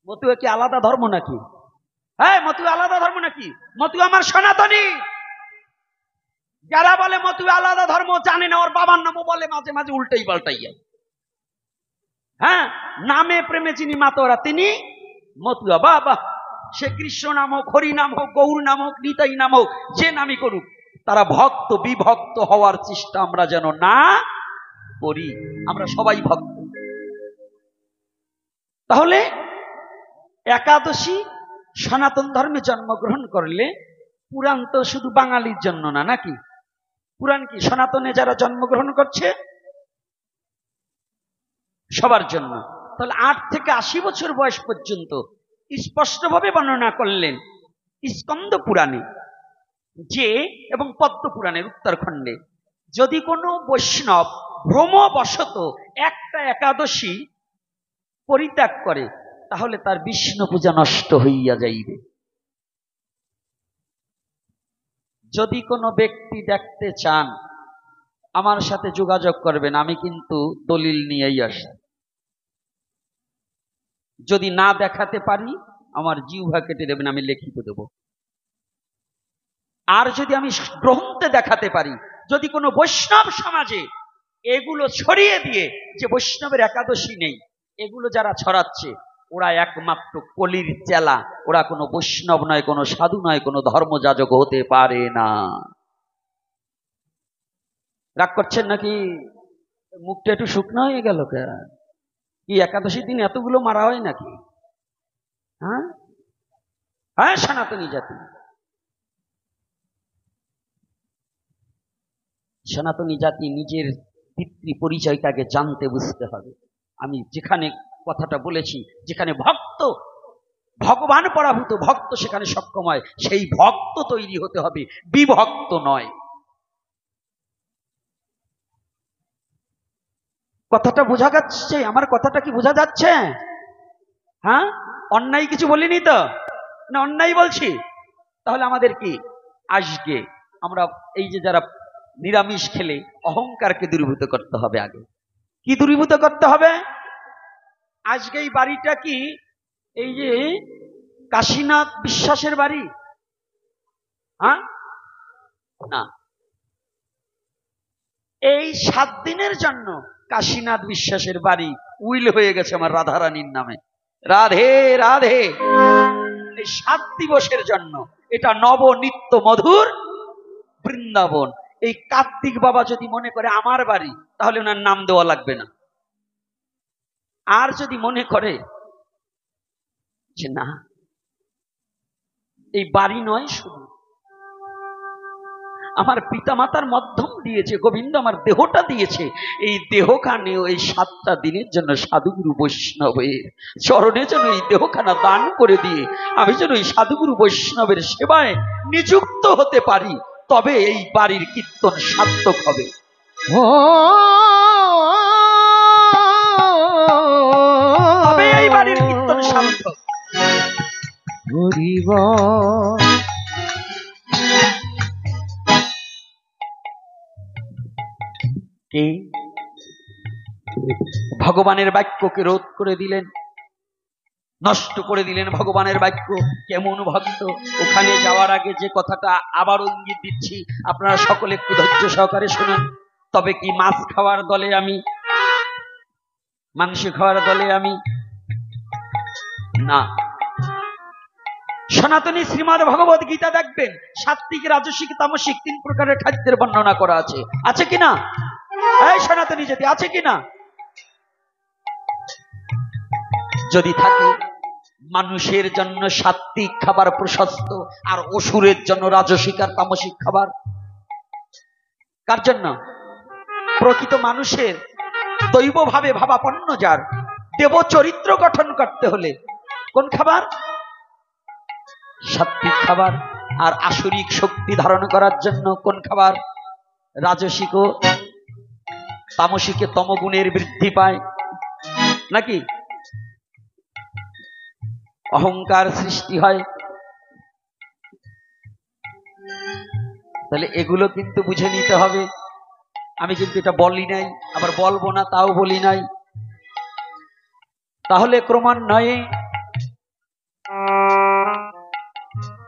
মতুয়া কি আলাদা ধর্ম নাকি? হ্যাঁ, মতুয়া আলাদা ধর্ম নাকি? মতুয়া আমার সনাতনী। যারা বলে মতুয়া আলাদা ধর্ম, জানে না, ওর বাবার নামও বলে মাঝে মাঝে উল্টাই পাল্টাইয়া। হ্যাঁ, নামে প্রেমে যিনি মাতোরা তিনি মতুয়া। বাবা, সে কৃষ্ণ নাম হোক, হরি নাম হোক, গৌর নাম হোক, নিতাই নাম হোক, যে নামই করুক, তারা ভক্ত। বিভক্ত হওয়ার চেষ্টা আমরা যেন না করি, আমরা সবাই ভক্ত। তাহলে একাদশী সনাতন ধর্মে জন্মগ্রহণ করলে, পুরাণ তো শুধু বাঙালির জন্য না নাকি? পুরাণ কি সনাতনে যারা জন্মগ্রহণ করছে সবার জন্য। তাহলে 8 থেকে 80 বছর বয়স পর্যন্ত স্পষ্টভাবে বর্ণনা করলেন স্কন্দ পুরাণে যে, এবং পদ্ম পুরাণের উত্তরখণ্ডে, যদি কোনো বৈষ্ণব ভ্রমবশত একটা একাদশী পরিত্যাগ করে তাহলে তার বিষ্ণু পূজা নষ্ট হইয়া যাইবে। যদি কোনো ব্যক্তি দেখতে চান আমার সাথে যোগাযোগ করবেন, আমি কিন্তু দলিল নিয়েই আসি। যদি না দেখাতে পারি আমার জিহ্বা কেটে দেবেন, আমি লিখিত দেব। আর যদি আমি গ্রন্থে দেখাতে পারি, যদি কোনো বৈষ্ণব সমাজে এগুলো ছড়িয়ে দিয়ে যে বৈষ্ণবের একাদশী নেই, এগুলো যারা ছড়াচ্ছে ওরা একমাত্র কলির চেলা, ওরা কোনো বৈষ্ণব নয়, কোনো সাধু নয়, কোনো ধর্মযাজক হতে পারে না। রাগ করছেন নাকি? মুখটা একটু শুকনো হয়ে গেল কেন? কি একাদশীর দিন এতগুলো মারা হয় নাকি? হ্যাঁ হ্যাঁ, সনাতনী জাতি, সনাতনী জাতি নিজের পিতৃ পরিচয়টাকে জানতে বুঝতে হবে। আমি যেখানে কথাটা বলেছি, যেখানে ভক্ত ভগবান পরাভূত ভক্ত সেখানে সক্ষম হয়, সেই ভক্ত তৈরি হতে হবে, বিভক্ত নয়। কথাটা বোঝা যাচ্ছে? আমার কথাটা কি বোঝা যাচ্ছে? হ্যাঁ, অন্যায় কিছু বলিনি তো? না অন্যায় বলছি? তাহলে আমাদের কি আজকে আমরা এই যে যারা নিরামিষ খেলে অহংকারকে দূরীভূত করতে হবে। আগে কি দূরীভূত করতে হবে? আজকে এই বাড়িটা কি এই যে কাশীনাথ বিশ্বাসের বাড়ি? হ্যাঁ না, এই 7 দিনের জন্য কাশীনাথ বিশ্বাসের বাড়ি উইল হয়ে গেছে আমার রাধারানীর নামে। রাধে রাধে। এই 7 দিবসের জন্য এটা নব নিত্য মধুর বৃন্দাবন। এই কার্তিক বাবা যদি মনে করে আমার বাড়ি, তাহলে ওনার নাম দেওয়া লাগবে না। আর যদি মনে করে যে না এই বাড়ি নয়, শুধু আমার পিতামাতার মধ্যম দিয়েছে, গোবিন্দ আমার দেহটা দিয়েছে, এই দেহখানেও এই 7টা দিনের জন্য সাধুগুরু বৈষ্ণবের চরণে যেন এই দেহখানা দান করে দিয়ে আমি যেন এই সাধুগুরু বৈষ্ণবের সেবায় নিযুক্ত হতে পারি, তবে এই বাড়ির কীর্তন সার্থক হবে। তবে এই বাড়ির কীর্তন সার্থক। কে ভগবানের বাক্যকে রোধ করে দিলেন, নষ্ট করে দিলেন ভগবানের বাক্য। কেমন ভক্ত! ওখানে যাওয়ার আগে যে কথাটা আবার ইঙ্গিত দিচ্ছি, আপনারা সকলে একটু ধৈর্য সহকারে শুনুন। তবে কি মাছ খাওয়ার দলে আমি, মাংস খাওয়ার দলে আমি না। সনাতনী শ্রীমদ ভগবত গীতা দেখবেন, সাত্বিক, রাজসিক, তামসিক 3 প্রকারের খাদ্যের বর্ণনা করা আছে। আছে কিনা? এই সনাতনী জাতি আছে কিনা? যদি থাকে, মানুষের জন্য সাত্বিক খাবার প্রশস্ত, আর অসুরের জন্য রাজসিক আর তামসিক খাবার। কার জন্য? প্রকৃত মানুষের দৈবভাবে ভাবাপন্ন, যার দেব চরিত্র গঠন করতে হলে কোন খাবার? সাত্বিক খাবার। আর আসরিক শক্তি ধারণ করার জন্য কোন খাবার? রাজসিক ও তামসিকে তমগুণের বৃদ্ধি পায় নাকি? অহংকার সৃষ্টি হয়। তাহলে এগুলো কিন্তু বুঝে নিতে হবে। আমি কিন্তু এটা বলি নাই, আবার বলবো না তাও বলি নাই। তাহলে ক্রমান্বয়ে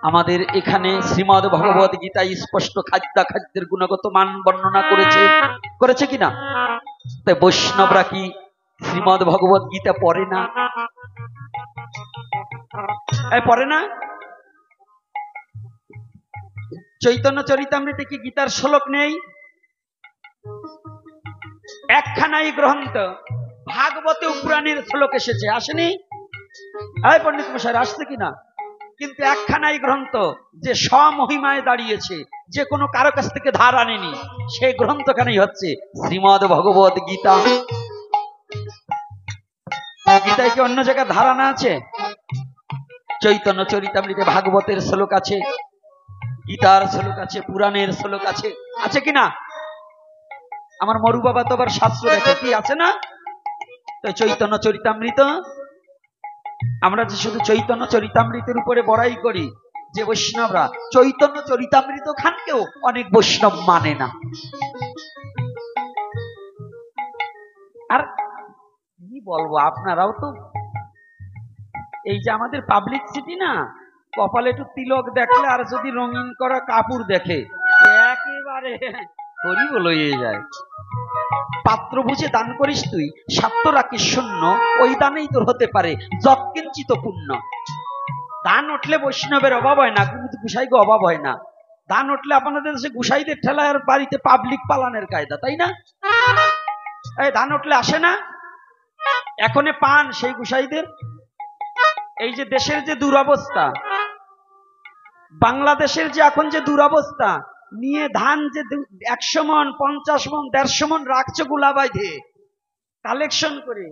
আমাদের এখানে শ্রীমদ ভগবত গীতায় স্পষ্ট খাদ্যের গুণগত মান বর্ণনা করেছে কিনা? তাই বৈষ্ণবরা কি শ্রীমদ ভগবত গীতা পড়ে না? পড়ে না? চৈতন্য চরিতামৃতে কি গীতার শ্লোক নেই? একখানাই গ্রন্থ, ভাগবতে পুরাণের শ্লোক এসেছে, আসেনি? পণ্ডিত মশাই আসছে কিনা? কিন্তু একখানাই গ্রন্থ যে স্বমহিমায় দাঁড়িয়েছে, যে কোনো কারো কাছ থেকে ধার আনেনি, সেই গ্রন্থখানেই হচ্ছে শ্রীমদ ভগবত গীতা। গীতায় কি অন্য জায়গায় ধারণা আছে? চৈতন্য চরিতামৃতে ভাগবতের শ্লোক আছে, গীতার শ্লোক আছে, পুরাণের শ্লোক আছে, আছে কিনা? আমার মরু বাবা তো আবার শাস্ত্র দেখে, কি আছে না? তো চৈতন্য চরিতামৃত, আমরা যে শুধু চৈতন্য চরিতামৃতের উপরে বড়াই করি, যে বৈষ্ণবরা চৈতন্য চরিতামৃত খানকেও অনেক বৈষ্ণব মানে না। আর কি বলবো, আপনারাও তো এই যে আমাদের পাবলিক সিটি না, কপালে একটু তিলক দেখলে আর যদি রঙিন করা কাপড় দেখে একেবারে হরিব লইয়ে যায়। পাত্র বুঝে দান করিস তুই, স্বার্থ রাখিস শূন্য, ওই দানেই তোর হতে পারে যৎকিঞ্চিত পুণ্য। দান উঠলে বৈষ্ণবের অভাব হয় না, কিন্তু গুসাইকে অভাব হয় না। দান উঠলে আপনাদের দেশে গুসাইদের ঠেলায় আর বাড়িতে পাবলিক পালানের কায়দা, তাই না? এই দান উঠলে আসে না, এখনে পান সেই গুসাইদের। এই যে দেশের যে দুরবস্থা, বাংলাদেশের যে এখন যে দুরবস্থা, নিয়ে ধান যে 100 মন 50 মন 150 মন রাখছে গুলা বাইধে কালেকশন করে,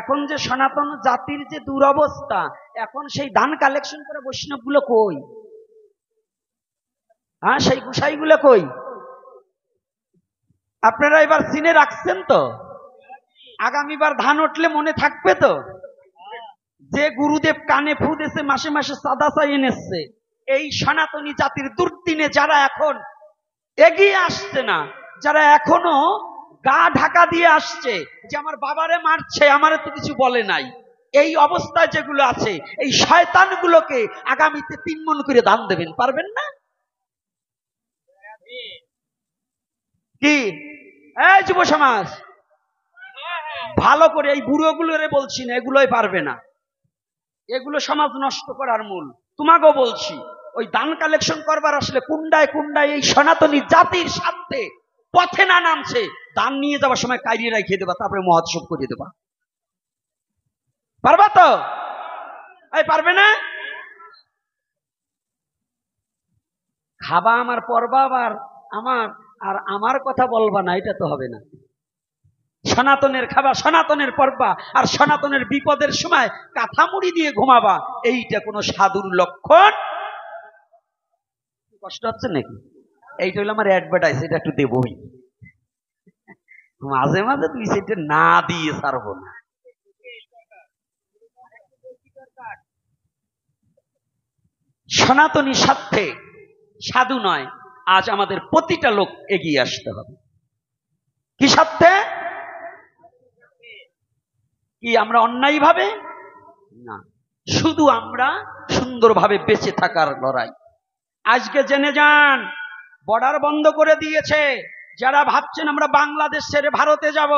এখন যে সনাতন জাতির যে দুরবস্থা, এখন সেই ধান কালেকশন করে বৈষ্ণব গুলো কই? হ্যাঁ, সেই গুসাই গুলো কই? আপনারা এবার চিনে রাখছেন তো? আগামীবার ধান উঠলে মনে থাকবে তো, যে গুরুদেব কানে ফু দিয়েছে, মাসে মাসে সাদা চাই এনেছে, এই সনাতনী জাতির দুর্দিনে যারা এখন এগিয়ে আসছে না, যারা এখনো গা ঢাকা দিয়ে আসছে যে আমার বাবারে মারছে, আমারে তো কিছু বলে নাই, এই অবস্থায় যেগুলো আছে, এই শয়তানগুলোকে আগামীতে 3 মণ করে দান দেবেন, পারবেন না? কি এই যুব সমাজ, ভালো করে এই বুড়োগুলোরে বলছি না, এগুলোই পারবে না, এগুলো সমাজ নষ্ট করার মূল। তোমাকেও বলছি, ওই দান কালেকশন করবার আসলে কুন্ডায় কুন্ডায় এই সনাতনী জাতির স্বার্থে পথে না নামছে, দান নিয়ে যাওয়ার সময় কাইরিয়ে রেখে দেবা, তারপরে মহোৎসব করে দেবা। পারবা তো? এই পারবে না? খাবা আমার, পরবা আবার আমার, আর আমার কথা বলবা না, এটা তো হবে না। সনাতনের খাবা, সনাতনের পরবা, আর সনাতনের বিপদের সময় কাঁথা মুড়ি দিয়ে ঘুমাবা, এইটা কোনো সাধুর লক্ষণ? কষ্ট হচ্ছে নাকি? এইটা হলো আমার অ্যাডভার্টাইজ, এটা একটু দেবই মাঝে মাঝে, তুই সেটা না দিয়ে ছাড়বো না। সনাতনী স্বার্থে সাধু নয়, আজ আমাদের প্রতিটা লোক এগিয়ে আসতে হবে। কি স্বার্থে? কি আমরা অন্যায় ভাবে না, শুধু আমরা সুন্দরভাবে বেঁচে থাকার লড়াই। আজকে জেনে যান, বর্ডার বন্ধ করে দিয়েছে। যারা ভাবছেন আমরা বাংলাদেশ ছেড়ে ভারতে যাব,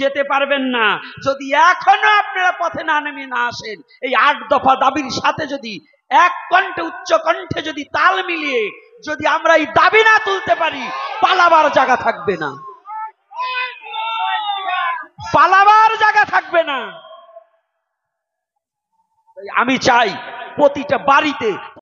যেতে পারবেন না। যদি এখনো আপনারা পথে না নেমে না আসেন, এই 8 দফা দাবির সাথে যদি এক কণ্ঠে, উচ্চ কণ্ঠে যদি তাল মিলিয়ে যদি আমরা এই দাবি না তুলতে পারি, পালাবার জায়গা থাকবে না, পালাবার জায়গা থাকবে না। আমি চাই প্রতিটা বাড়িতে